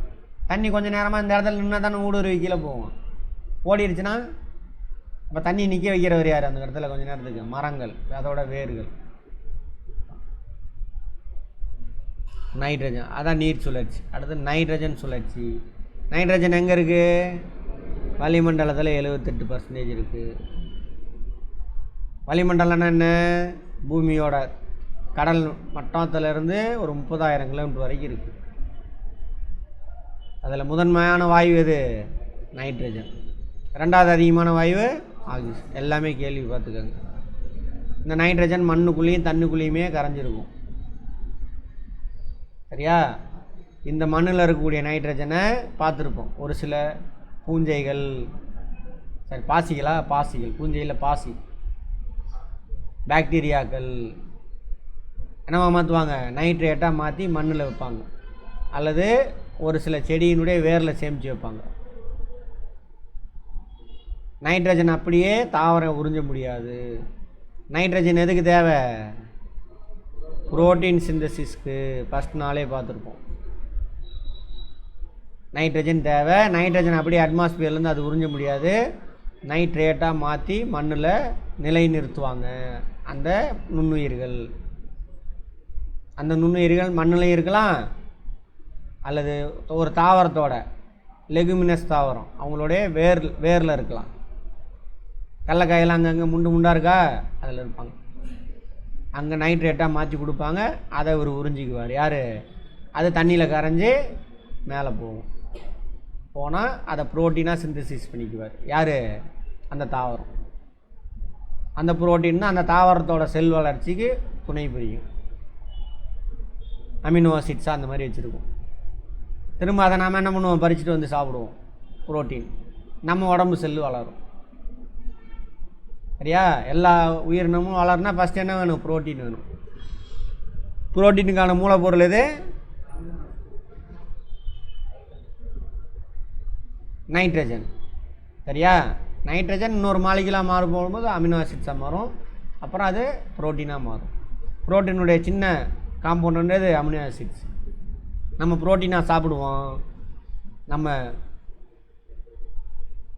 தண்ணி கொஞ்சம் நேரமாக இந்த இடத்துல நின்னா தானே ஊடுருவி கீழே போவோம். ஓடிடுச்சுன்னா அப்போ தண்ணி நிற்க வைக்கிறவர் யார் அந்த இடத்துல? கொஞ்சம் நேரத்துக்கு மரங்கள், அதோட வேர்கள். நைட்ரஜன், அதான் நீர் சுழற்சி. அடுத்து நைட்ரஜன் சுழற்சி. நைட்ரஜன் எங்கே இருக்குது? வளிமண்டலத்தில் 78% இருக்குது. வளிமண்டலம்னா என்ன? பூமியோட கடல் மட்டத்திலிருந்து ஒரு 30,000 கிலோமீட்டர் வரைக்கும் இருக்குது. அதில் முதன்மையான வாயு எது? நைட்ரஜன். ரெண்டாவது அதிகமான வாயு ஆக்சிஜன். எல்லாமே கேள்வி பார்த்துக்கோங்க. இந்த நைட்ரஜன் மண்ணுக்குள்ளேயும் தண்ணுக்குள்ளேயுமே கரைஞ்சிருக்கும். சரியா? இந்த மண்ணில் இருக்கக்கூடிய நைட்ரஜனை பார்த்துருப்போம். ஒரு சில பூஞ்சைகள், சரி பாசிகள், பூஞ்சையில் பாசி, பாக்டீரியாக்கள் என்னவா மாற்றுவாங்க? நைட்ரேட்டாக மாற்றி மண்ணில் வைப்பாங்க, அல்லது ஒரு சில செடியினுடைய வேரில் சேமித்து வைப்பாங்க. நைட்ரஜன் அப்படியே தாவரம் உறிஞ்ச முடியாது. நைட்ரஜன் எதுக்கு தேவை? புரோட்டீன் சிந்தசிஸ்க்கு ஃபஸ்ட் நாளே பார்த்துருப்போம். நைட்ரஜன் தேவை. நைட்ரஜன் அப்படியே அட்மாஸ்பியர்லேருந்து அது உறிஞ்ச முடியாது. நைட்ரேட்டாக மாற்றி மண்ணில் நிலைநிறுத்துவாங்க அந்த நுண்ணுயிர்கள். அந்த நுண்ணுயிர்கள் மண்ணிலையும் இருக்கலாம், அல்லது ஒரு தாவரத்தோட லெகுமினஸ் தாவரம் அவங்களுடைய வேரில் இருக்கலாம். கடலக்காயெல்லாம் அங்கங்கே முண்டாக இருக்கா, அதில் இருப்பாங்க. அங்கே நைட்ரேட்டாக மாற்றி கொடுப்பாங்க, அதை ஒரு உறிஞ்சிக்குவார். யார்? அது தண்ணியில் கரைஞ்சி மேலே போனால் அதை புரோட்டீனாக சிந்தசிஸ் பண்ணிக்குவார். யார்? அந்த தாவரம். அந்த புரோட்டீன் தான் அந்த தாவரத்தோட செல் வளர்ச்சிக்கு துணை புரியும். அமினோ ஆசிட்ஸாக அந்த மாதிரி வச்சுருக்கோம். திரும்ப அதை நாம் என்ன பண்ணுவோம்? பறிச்சுட்டு வந்து சாப்பிடுவோம். புரோட்டீன் நம்ம உடம்பு செல்லு வளரும். சரியா? எல்லா உயிரினமும் வளர்னா ஃபஸ்ட் என்ன வேணும்? புரோட்டீன் வேணும். புரோட்டீனுக்கான மூலப்பொருள் எது? நைட்ரஜன். சரியா? நைட்ரஜன் இன்னொரு மாலிகுலாக மாறும்போது அமினோ ஆசிட்ஸாக மாறும். அப்புறம் அது புரோட்டீனாக மாறும். புரோட்டீனுடைய சின்ன காம்பவுண்டுன்றது அமினோ ஆசிட்ஸ். நம்ம புரோட்டீனாக சாப்பிடுவோம். நம்ம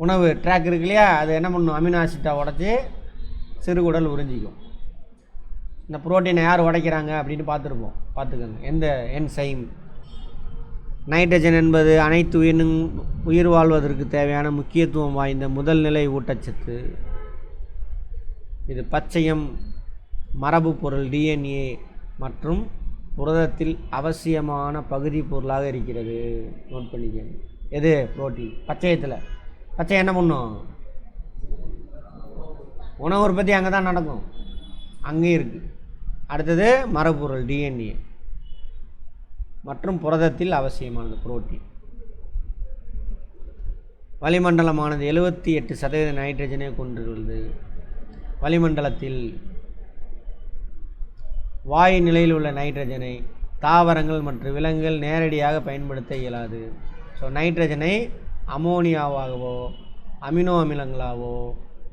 உணவு ட்ராக் இருக்கு இல்லையா, அது என்ன பண்ணும், அமினோ ஆசிட்டாக உடச்சி சிறுகுடல் உறிஞ்சிக்கும். இந்த புரோட்டீனை யார் உடைக்கிறாங்க அப்படின்னு பார்த்துக்கோங்க. எந்த என்சைம். நைட்ரஜன் என்பது அனைத்து உயிர் வாழ்வதற்கு தேவையான முக்கியத்துவம் வாய்ந்த முதல் நிலை ஊட்டச்சத்து. இது பச்சையம், மரபு பொருள் டிஎன்ஏ மற்றும் புரதத்தில் அவசியமான பகுதி பொருளாக இருக்கிறது. நோட் பண்ணிக்கங்க. எது? புரோட்டீன். பச்சை என்ன பண்ணும்? உணவு உற்பத்தி அங்கே தான் நடக்கும், அங்கேயும் இருக்குது. அடுத்தது மரபொருள் டிஎன்ஏ மற்றும் புரதத்தில் அவசியமானது புரோட்டீன். வளிமண்டலமானது 78% நைட்ரஜனை கொண்டுள்ளது. வளிமண்டலத்தில் வாயு நிலையில் உள்ள நைட்ரஜனை தாவரங்கள் மற்றும் விலங்குகள் நேரடியாக பயன்படுத்த இயலாது. ஸோ நைட்ரஜனை அமோனியாவாகவோ அமினோ அமிலங்களாகவோ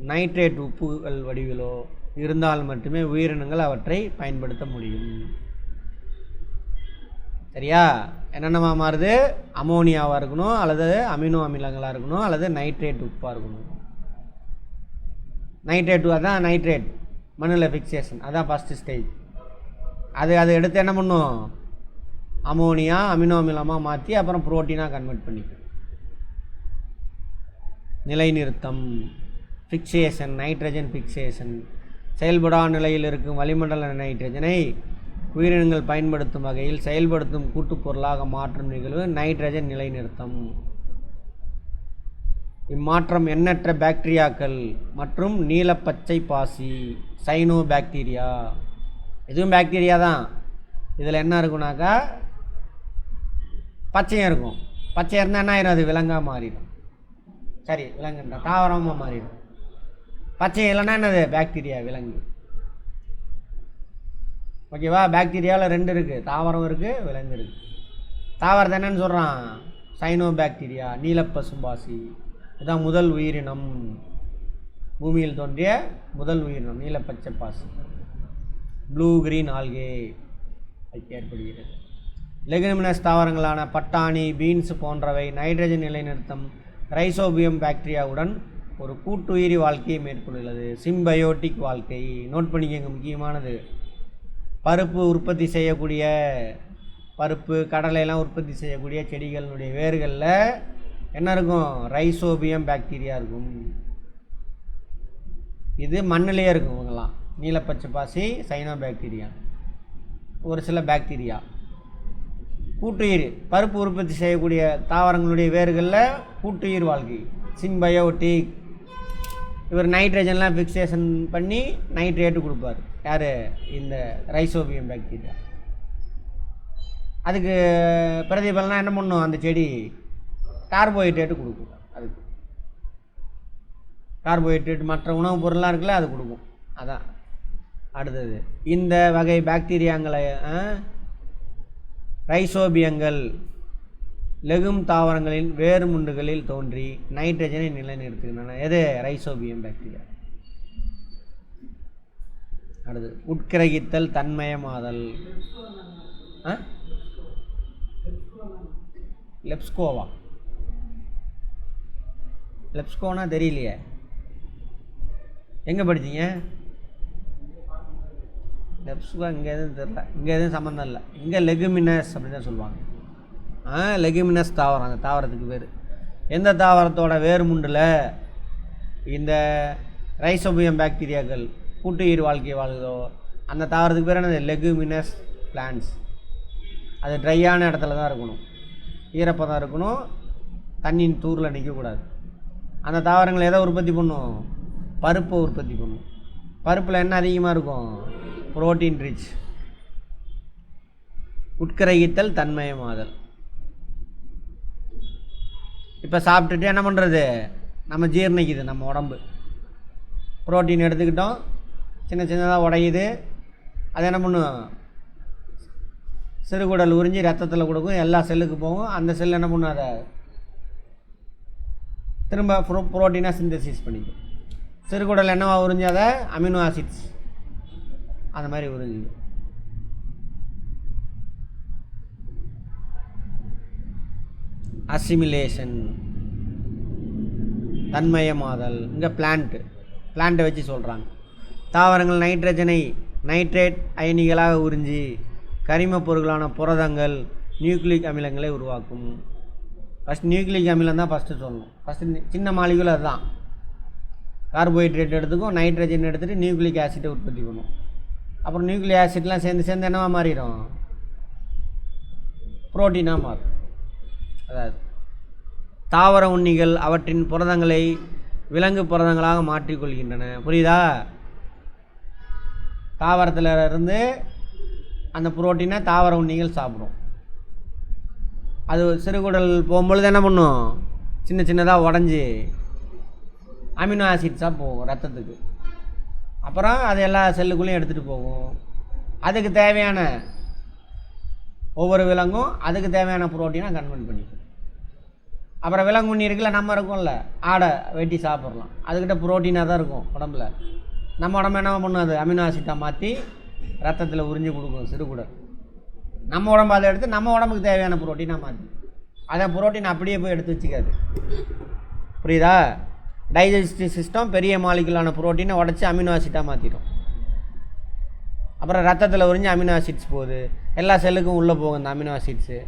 நைட்ரேட் உப்புகள் வடிவிலோ இருந்தால் மட்டுமே உயிரினங்கள் அவற்றை பயன்படுத்த முடியும். சரியா? என்னென்னமா மாறுது? அமோனியாவாக இருக்கணும், அல்லது அமினோ அமிலங்களாக இருக்கணும், அல்லது நைட்ரேட் உப்பாக இருக்கணும். நைட்ரேட் அதான் நைட்ரேட் மண்ணில் ஃபிக்சேஷன், அதான் ஃபஸ்ட்டு ஸ்டேஜ். அது எடுத்து என்ன பண்ணும்? அமோனியா அமினோ அமிலமாக மாற்றி அப்புறம் புரோட்டீனாக கன்வெர்ட் பண்ணிக்கும். நிலைநிறுத்தம், ஃபிக்சேஷன், நைட்ரஜன் ஃபிக்சேஷன். செயல்படா நிலையில் இருக்கும் வளிமண்டல நைட்ரஜனை உயிரினங்கள் பயன்படுத்தும் வகையில் செயல்படுத்தும் கூட்டுப்பொருளாக மாற்றும் நிகழ்வு நைட்ரஜன் நிலைநிறுத்தம். இம்மாற்றம் எண்ணற்ற பாக்டீரியாக்கள் மற்றும் நீலப்பச்சை பாசி சைனோ பாக்டீரியா, இதுவும் பாக்டீரியா தான். இதில் என்ன இருக்குனாக்கா பச்சையாக இருக்கும். பச்சையாக இருந்தால் என்ன ஆயிரும்? அது விலங்காக மாறிடும். சரி, விலங்குன்ற தாவரமாக மாறிடும். பச்சை இல்லைன்னா என்னது? பாக்டீரியா, விலங்கு. ஓகேவா? பாக்டீரியாவில் 2 இருக்குது, தாவரம் இருக்குது, விலங்கு இருக்குது. தாவரத்தை என்னன்னு சொல்கிறான்? சைனோ பாக்டீரியா, நீலப்பசும்பாசி. இதுதான் முதல் உயிரினம், பூமியில் தோன்றிய முதல் உயிரினம் நீலப்பச்சை பாசி. ப்ளூ கிரீன் ஆல்கே ஏற்படுகிறது. லெகுமினஸ் தாவரங்களான பட்டாணி, பீன்ஸ் போன்றவை நைட்ரஜன் நிலைநிறுத்தம் ரைசோபியம் பாக்டீரியாவுடன் ஒரு கூட்டுயிரி வாழ்க்கையை மேற்கொள்கிறது. சிம்பயோட்டிக் வாழ்க்கை. நோட் பண்ணிக்கங்க, முக்கியமானது. பருப்பு உற்பத்தி செய்யக்கூடிய, பருப்பு கடலையெல்லாம் உற்பத்தி செய்யக்கூடிய செடிகளுடைய வேர்களில் என்ன இருக்கும்? ரைசோபியம் பாக்டீரியா இருக்கும். இது மண்ணிலேயே இருக்கும். இவங்கெல்லாம் நீலப்பச்சை பாசி, சைனோ பாக்டீரியா, ஒரு சில பாக்டீரியா. கூட்டுயிர், பருப்பு உற்பத்தி செய்யக்கூடிய தாவரங்களுடைய வேர்களில் கூட்டுயிர் வாழ்க்கை, சிம்பயோட்டிக். இவர் நைட்ரஜன்லாம் ஃபிக்சேஷன் பண்ணி நைட்ரேட்டு கொடுப்பார். யார்? இந்த ரைசோபியம் பாக்டீரியா. அதுக்கு பிரதிபலனா என்ன பண்ணும்? அந்த செடி கார்போஹைட்ரேட்டு கொடுக்கும். அதுக்கு கார்போஹைட்ரேட் மற்ற உணவுப் பொருள்லாம் இருக்குல்ல, அது கொடுக்கும். அதான் அடுத்தது. இந்த வகை பாக்டீரியாங்களை ரைசோபியங்கள் லெகும் தாவரங்களின் வேறு முண்டுகளில் தோன்றி நைட்ரஜனை நிலைநிறுத்துகின்றன. எது? Rhizobium bacteria. அடுத்து உட்கிரகித்தல், தன்மயமாதல். லெப்ஸ்கோவா? லெப்ஸ்கோனா தெரியலையே, எங்கே படிச்சிங்க? லெப்ஸ்கோ இங்கே எதுவும் தெரில, இங்கே எதுவும் சம்மந்தம் இல்லை. இங்கே லெகுமினஸ் அப்படின்னு தான் சொல்லுவாங்க. லெகுமினஸ் தாவரம், அந்த தாவரத்துக்கு பேர். எந்த தாவரத்தோட வேறு முண்டில் இந்த ரைசோபியம் பாக்டீரியாக்கள் கூட்டுயிர் வாழ்க்கை வாழுதோ அந்த தாவரத்துக்கு பேர் என்னது? Leguminous plants. அது ட்ரையான இடத்துல தான் இருக்கணும், ஈரப்பதம் இருக்கணும், தண்ணியின் தூரில் நிற்கக்கூடாது. அந்த தாவரங்கள் எதை உற்பத்தி பண்ணும்? பருப்பை உற்பத்தி பண்ணும். பருப்பில் என்ன அதிகமாக இருக்கும்? Protein rich. உட்கிரகித்தல், தன்மயமாதல். இப்போ சாப்பிட்டுட்டு என்ன பண்ணுறது? நம்ம ஜீரணிக்குது நம்ம உடம்பு. புரோட்டீன் எடுத்துக்கிட்டோம், சின்ன சின்னதாக உடையுது. அது என்ன பண்ணும்? சிறுகுடல் உறிஞ்சி ரத்தத்தில் கொடுக்கும், எல்லா செல்லுக்கு போகும். அந்த செல் என்ன பண்ணும்? அதை திரும்ப புரோட்டீனாக சிந்தசிஸ் பண்ணிக்கும். சிறுகுடல் என்னவா உறிஞ்சி அதை அமினோ ஆசிட்ஸ் அந்த மாதிரி உறிஞ்சிக்கும். அசிமிலேஷன் தன்மயமாதல். இங்கே பிளான்ட்டை வச்சு சொல்கிறாங்க. தாவரங்கள் நைட்ரஜனை நைட்ரேட் அயனிகளாக உறிஞ்சி கரிமப் பொருட்களான புரதங்கள் நியூக்ளிக் அமிலங்களை உருவாக்கும். ஃபஸ்ட் நியூக்ளிக் அமிலம் தான் ஃபஸ்ட்டு சொல்லணும். ஃபஸ்ட்டு சின்ன மாலிகுல் அதுதான். கார்போஹைட்ரேட் எடுத்துக்கும், நைட்ரஜன் எடுத்துகிட்டு நியூக்ளிக் ஆசிட்டை உற்பத்தி பண்ணும். அப்புறம் நியூக்ளிக் ஆசிட்லாம் சேர்ந்து என்னவாக மாறிடும்? புரோட்டீனாக மாறும். அதாவது தாவர உண்ணிகள் அவற்றின் புரதங்களை விலங்கு புரதங்களாக மாற்றிக்கொள்கின்றன. புரியுதா? தாவரத்தில் இருந்து அந்த புரோட்டீனை தாவர உண்ணிகள் சாப்பிடும். அது சிறுகுடல் போகும்பொழுது என்ன பண்ணும்? சின்னதாக உடஞ்சி அமினோ ஆசிட்ஸாக போகும் ரத்தத்துக்கு. அப்புறம் அது எல்லா செல்லுக்குள்ளேயும் எடுத்துகிட்டு போகும். அதுக்கு தேவையான ஒவ்வொரு விலங்கும் அதுக்கு தேவையான புரோட்டீனை கன்வெர்ட் பண்ணிக்கும். அப்புறம் விலங்கு உண்ணி இருக்குல்ல, நம்ம இருக்கும்ல, ஆடை வெட்டி சாப்பிட்றலாம். அதுக்கிட்ட புரோட்டீனாக தான் இருக்கும் உடம்புல. நம்ம உடம்பு என்ன பண்ணும்? அது அமினோ ஆசிட்டாக மாற்றி ரத்தத்தில் உறிஞ்சி கொடுக்கும் சிறுகுடல். நம்ம உடம்பு அதை எடுத்து நம்ம உடம்புக்கு தேவையான புரோட்டீனாக மாற்றி அதை புரோட்டீன் அப்படியே போய் எடுத்து வச்சுக்காது. புரியுதா? டைஜஸ்டிவ் சிஸ்டம் பெரிய மாலிகுலான புரோட்டீனை உடச்சி அமினோ ஆசிட்டாக மாற்றிடும். அப்புறம் ரத்தத்தில் உறிஞ்சி அமினோ ஆசிட்ஸ் போகுது. எல்லா செல்லுக்கும் உள்ளே போகும் அந்த அமினோ ஆசிட்ஸு.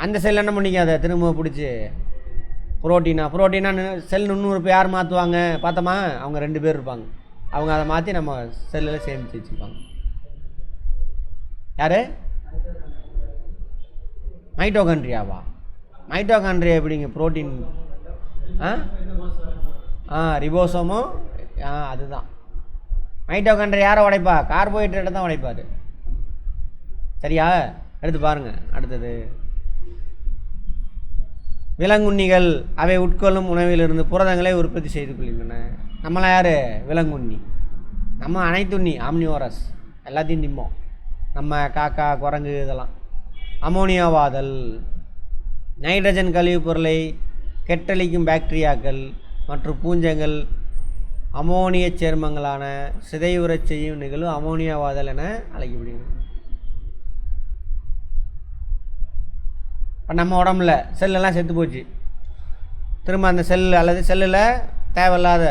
அந்த செல் என்ன பண்ணிக்காத திரும்ப பிடிச்சி புரோட்டீனா செல் நுண்ணுறுப்பு யார் மாற்றுவாங்க பார்த்தோமா? அவங்க 2 பேர் இருப்பாங்க. அவங்க அதை மாற்றி நம்ம செல்லில் சேமித்து வச்சுருப்பாங்க. யார்? மைட்டோகாண்ட்ரியாவா? மைட்டோகாண்ட்ரியா எப்படிங்க புரோட்டீன்? ரிபோசோமும் அதுதான். மைட்டோகாண்ட்ரியா யாரை உடைப்பா? கார்போஹைட்ரேட்டை தான் உடைப்பார். சரியா? எடுத்து பாருங்கள். அடுத்தது விலங்குண்ணிகள் அவை உட்கொள்ளும் உணவிலிருந்து புரதங்களை உற்பத்தி செய்து கொள்கின்றன. நம்மளாம் யார்? விலங்குண்ணி. நம்ம அனைத்துண்ணி, ஆம்னிவோரஸ், எல்லாத்தையும் திம்போம். நம்ம காக்கா, குரங்கு இதெல்லாம். அமோனியாவாதல் நைட்ரஜன் கழிவுப் பொருளை கெட்டழிக்கும் பாக்டீரியாக்கள் மற்றும் பூஞ்சைகள் அமோனிய சேர்மங்களான சிதைவுறச் செய்யும் நிகழ்வு அமோனியாவாதல் என அழைக்கப்படுகிறது. இப்போ நம்ம உடம்புல செல்லெல்லாம் செத்து போச்சு. திரும்ப அந்த செல்லில் தேவையில்லாத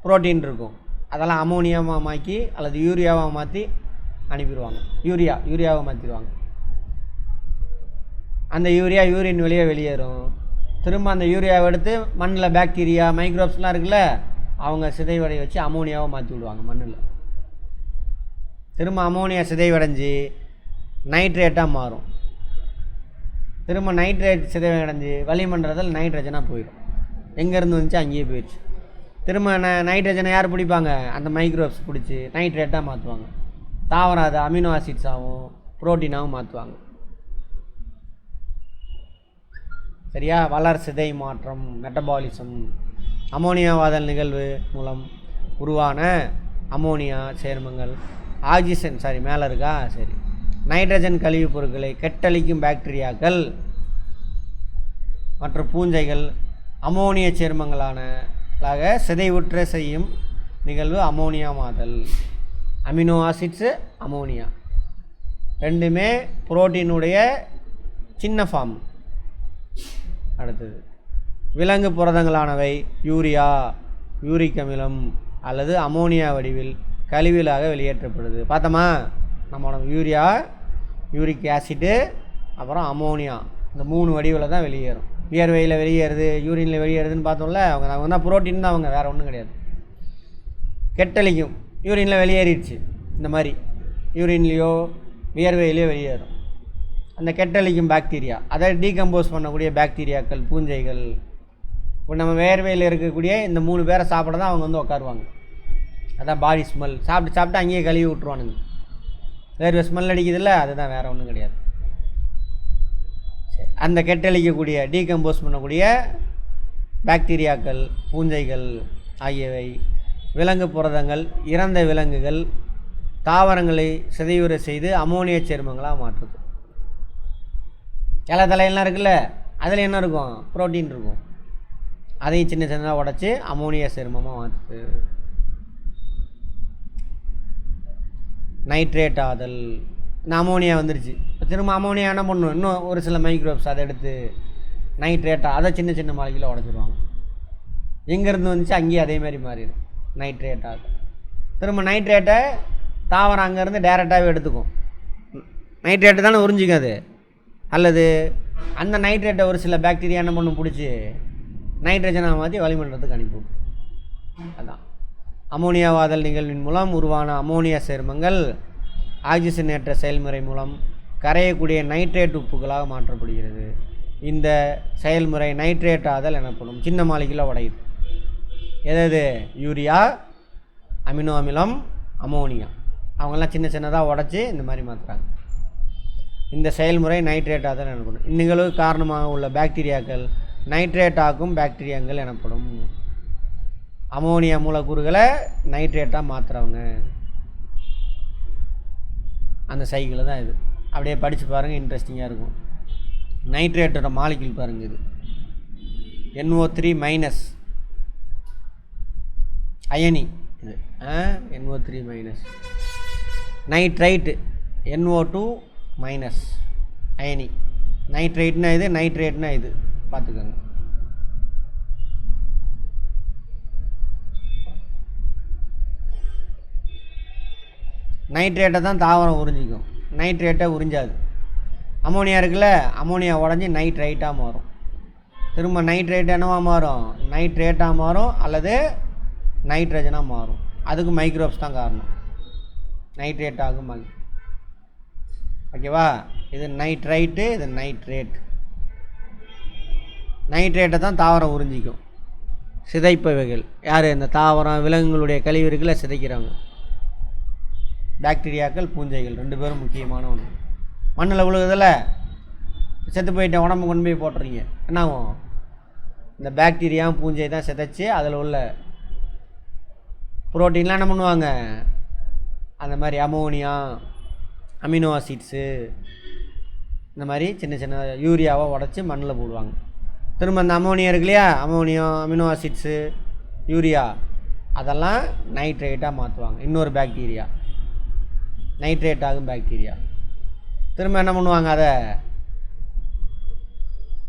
புரோட்டீன் இருக்கும். அதெல்லாம் அமோனியாவாக மாற்றி அல்லது யூரியாவாக மாற்றி அனுப்பிடுவாங்க. யூரியாவை மாற்றிடுவாங்க. அந்த யூரின் வெளியேறும். திரும்ப அந்த யூரியாவை எடுத்து மண்ணில் பாக்டீரியா மைக்ரோப்ஸ்லாம் இருக்குல்ல, அவங்க சிதைவடை வச்சு அமோனியாவை மாற்றி விடுவாங்க மண்ணில். திரும்ப அமோனியா சிதைவடைஞ்சு நைட்ரேட்டாக மாறும். திரும்ப நைட்ரேட் சிதைவடைஞ்சு வளிமண்டலத்தில் நைட்ரஜனாக போயிடும். எங்கேருந்து வந்துச்சு அங்கேயே போயிடுச்சு. திரும்ப நைட்ரஜனை யார் பிடிப்பாங்க? அந்த மைக்ரோப்ஸ் பிடிச்சி நைட்ரேட்டாக மாற்றுவாங்க. தாவரம் அது அமினோ ஆசிட்ஸாகவும் புரோட்டீனாகவும் மாற்றுவாங்க. சரியா? வளர்சிதை மாற்றம், மெட்டபாலிசம். அமோனியாவாதல் நிகழ்வு மூலம் உருவான அமோனியா சேர்மங்கள் மேலே இருக்கா? சரி. நைட்ரஜன் கழிவுப் பொருட்களை கெட்டழிக்கும் பாக்டீரியாக்கள் மற்றும் பூஞ்சைகள் அமோனிய சேர்மங்களான சிதைவுற்ற செய்யும் நிகழ்வு அமோனியாமாதல். அமினோ ஆசிட்ஸு, அமோனியா ரெண்டுமே புரோட்டீனுடைய சின்ன ஃபார்ம். அடுத்தது விலங்கு புரதங்களானவை யூரிக் அமிலம் அல்லது அமோனியா வடிவில் கழிவுகளாக வெளியேற்றப்படுது. பார்த்தோமா? நம்மளோட யூரிக் ஆசிட்டு அப்புறம் அமோனியா இந்த 3 வடிவில் தான் வெளியேறும். வியர்வையில் வெளியேறுது, யூரினில் வெளியேறுதுன்னு பார்த்தோம்ல. அவங்க தான் புரோட்டீன் தான், அவங்க வேறு ஒன்றும் கிடையாது. கெட்டழிக்கும் யூரினில் வெளியேறிடுச்சு. இந்த மாதிரி யூரின்லேயோ வியர்வையிலையோ வெளியேறும். அந்த கெட்டழிக்கும் பாக்டீரியா, அதை டீகம்போஸ் பண்ணக்கூடிய பாக்டீரியாக்கள், பூஞ்சைகள். இப்போ நம்ம வேர்வையில் இருக்கக்கூடிய இந்த 3 பேரை சாப்பிட தான் அவங்க வந்து உட்காருவாங்க. அதான் பாடி ஸ்மெல். சாப்பிட்டு அங்கேயே கழுவி விட்ருவானுங்க. வேர்வை ஸ்மெல் அடிக்குதுல்ல, அதுதான், வேறு ஒன்றும் கிடையாது. சரி, அந்த கெட்டழிக்கக்கூடிய டீகம்போஸ் பண்ணக்கூடிய பாக்டீரியாக்கள், பூஞ்சைகள் ஆகியவை விலங்கு புரதங்கள், இறந்த விலங்குகள், தாவரங்களை சிதைவுற செய்து அமோனிய சேர்மங்களாக மாற்றுது. இலை தலையெல்லாம் இருக்குல்ல, அதில் என்ன இருக்கும்? புரோட்டீன் இருக்கும். அதையும் சின்ன சின்னதாக உடச்சி அமோனியா சேர்மமாக மாற்றுது. நைட்ரேட் ஆதல், இந்த அமோனியா வந்துருச்சு, திரும்ப அமோனியா என்ன பண்ணணும், இன்னும் ஒரு சில மைக்ரோப்ஸ் அதை எடுத்து நைட்ரேட்டாக அதை சின்ன சின்ன மாலிகுலாக உடச்சிடுவாங்க. எங்கேருந்து வந்துச்சு அங்கேயே அதே மாதிரி மாறிடும் நைட்ரேட் ஆகுது. திரும்ப நைட்ரேட்டை தாவரம் அங்கேருந்து டேரெக்டாகவே எடுத்துக்கும். நைட்ரேட்டு தானே உறிஞ்சிக்கும் அது, அல்லது அந்த நைட்ரேட்டை ஒரு சில பாக்டீரியா என்ன பண்ணும் பிடிச்சி நைட்ரஜனாக மாற்றி வளிமண்டலத்துக்கு அனுப்பிவிடும். அதுதான் அமோனியாவாதல் நிகழ்வின் மூலம் உருவான அமோனியா சேர்மங்கள் ஆக்சிஜனேற்ற செயல்முறை மூலம் கரையக்கூடிய நைட்ரேட் உப்புகளாக மாற்றப்படுகிறது. இந்த செயல்முறை நைட்ரேட் ஆதல் எனப்படும். சின்ன மாலிகுலாக உடையுது. எது? யூரியா, அமினோ அமிலம், அமோனியா, அவங்கெல்லாம் சின்ன சின்னதாக உடச்சி இந்த மாதிரி மாற்றுறாங்க. இந்த செயல்முறை நைட்ரேட் ஆதல் எனப்படும். இந்நிகழ்வுக்கு காரணமாக உள்ள பாக்டீரியாக்கள் நைட்ரேட் ஆக்கும் பாக்டீரியாக்கள் எனப்படும். அமோனியா மூலக்கூறுகளை நைட்ரேட்டாக மாற்றுறவங்க அந்த சைக்கிள் தான் இது. அப்படியே படித்து பாருங்கள், இன்ட்ரெஸ்டிங்காக இருக்கும். நைட்ரேட்டோட மாலிக்யூல் பாருங்கள், இது NO3- அயனி, இது NO3-. நைட்ரைட்டு NO2- அயனி. நைட்ரைட்னா இது, நைட்ரேட்னா இது, பார்த்துக்கோங்க. நைட்ரேட்டை தான் தாவரம் உறிஞ்சிக்கும், நைட்ரேட்டை உறிஞ்சாது. அமோனியா இருக்குல்ல, அமோனியா உடஞ்சி நைட்ரைட்டாக மாறும். திரும்ப நைட்ரேட் என்னவாக மாறும், நைட்ரேட்டாக மாறும், அல்லது நைட்ரஜனாக மாறும். அதுக்கு மைக்ரோப்ஸ் தான் காரணம். நைட்ரேட் ஆகும். ஓகேவா? இது நைட்ரைட்டு, இது நைட்ரேட். நைட்ரேட்டை தான் தாவரம் உறிஞ்சிக்கும். சிதைப்பவைகள் யார்? இந்த தாவரம் விலங்குகளுடைய கழிவு இருக்குல்ல, சிதைக்கிறவங்க பாக்டீரியாக்கள், பூஞ்சைகள், 2 பேரும் முக்கியமான ஒன்று. மண்ணில் விழுகுதில் செத்து போயிட்ட உடம்பு கொண்டு போய் போட்டுறீங்க, என்ன ஆகும்? இந்த பாக்டீரியா பூஞ்சை தான் சிதைச்சி அதில் உள்ள புரோட்டீன்லாம் என்ன பண்ணுவாங்க, அந்த மாதிரி அமோனியா, அமினோ ஆசிட்ஸு, இந்த மாதிரி சின்ன சின்ன யூரியாவை உடச்சி மண்ணில் போடுவாங்க. திரும்ப அந்த அமோனியா இருக்கு இல்லையா, அமோனியா, அமினோ ஆசிட்ஸு, யூரியா, அதெல்லாம் நைட்ரேட்டாக மாற்றுவாங்க. இன்னொரு பாக்டீரியா நைட்ரேட் ஆகும் பாக்டீரியா. திரும்ப என்ன பண்ணுவாங்க, அதை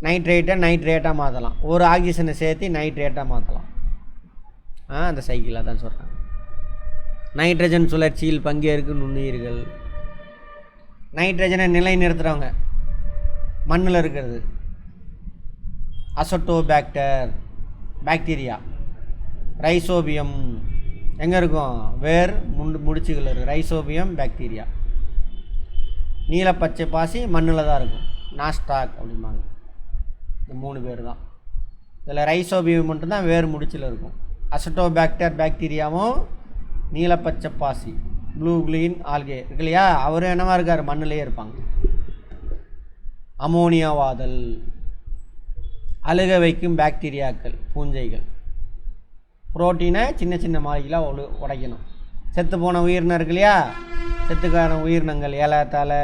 நைட்ரேட்டாக மாற்றலாம். ஒரு ஆக்சிஜனை சேர்த்து நைட்ரேட்டாக மாற்றலாம். அந்த சைக்கிளாக தான் சொல்கிறாங்க. நைட்ரஜன் சுழற்சியில் பங்கேற்கும் நுண்ணுயிர்கள். நைட்ரஜனை நிலை நிறுத்துகிறவங்க மண்ணில் இருக்கிறது அசோட்டோபாக்டர் பாக்டீரியா. ரைசோபியம் எங்கே இருக்கும், வேர் முடிச்சுகள் இருக்குது. Rhizobium bacteria. நீலப்பச்சை பாசி மண்ணில் தான் இருக்கும், நாஸ்டாக் அப்படிம்பாங்க. இந்த 3 பேர் தான். இதில் ரைசோபியம் மட்டும்தான் வேர் முடிச்சில் இருக்கும். அசோட்டோபாக்டர் பாக்டீரியாவும் நீலப்பச்சை பாசி ப்ளூ கிரீன் ஆல்கே இருக்கு இல்லையா, அவரும் என்னவா இருக்கார், மண்ணிலே இருப்பாங்க. அமோனியாவாதல் அழுக வைக்கும் பாக்டீரியாக்கள், பூஞ்சைகள். புரோட்டீனை சின்ன சின்ன மாலிகுலாக உடைக்கணும். செத்து போன உயிரினம் இருக்கு இல்லையா, செத்துக்கான உயிரினங்கள், இலை, தலை,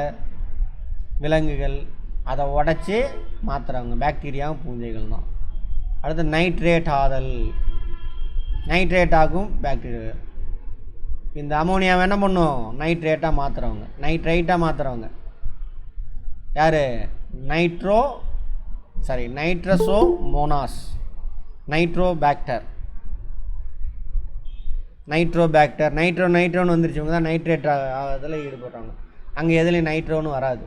விலங்குகள், அதை உடச்சி மாற்றுறவங்க பாக்டீரியாவும் பூஞ்சைகள் தான். அடுத்து நைட்ரேட் ஆதல். நைட்ரேட் ஆகும் பாக்டீரியா. இந்த அமோனியாவை என்ன பண்ணும், நைட்ரேட்டாக மாற்றுறவங்க, நைட்ரைட்டாக மாற்றுறவங்க யார்? நைட்ரசோமோனாஸ், நைட்ரோபாக்டர். நைட்ரோன்னு வந்துருச்சு, இவங்க தான் நைட்ரேட் அதில் ஈடுபடுறாங்க. அங்கே எதுலேயும் நைட்ரோன்னு வராது.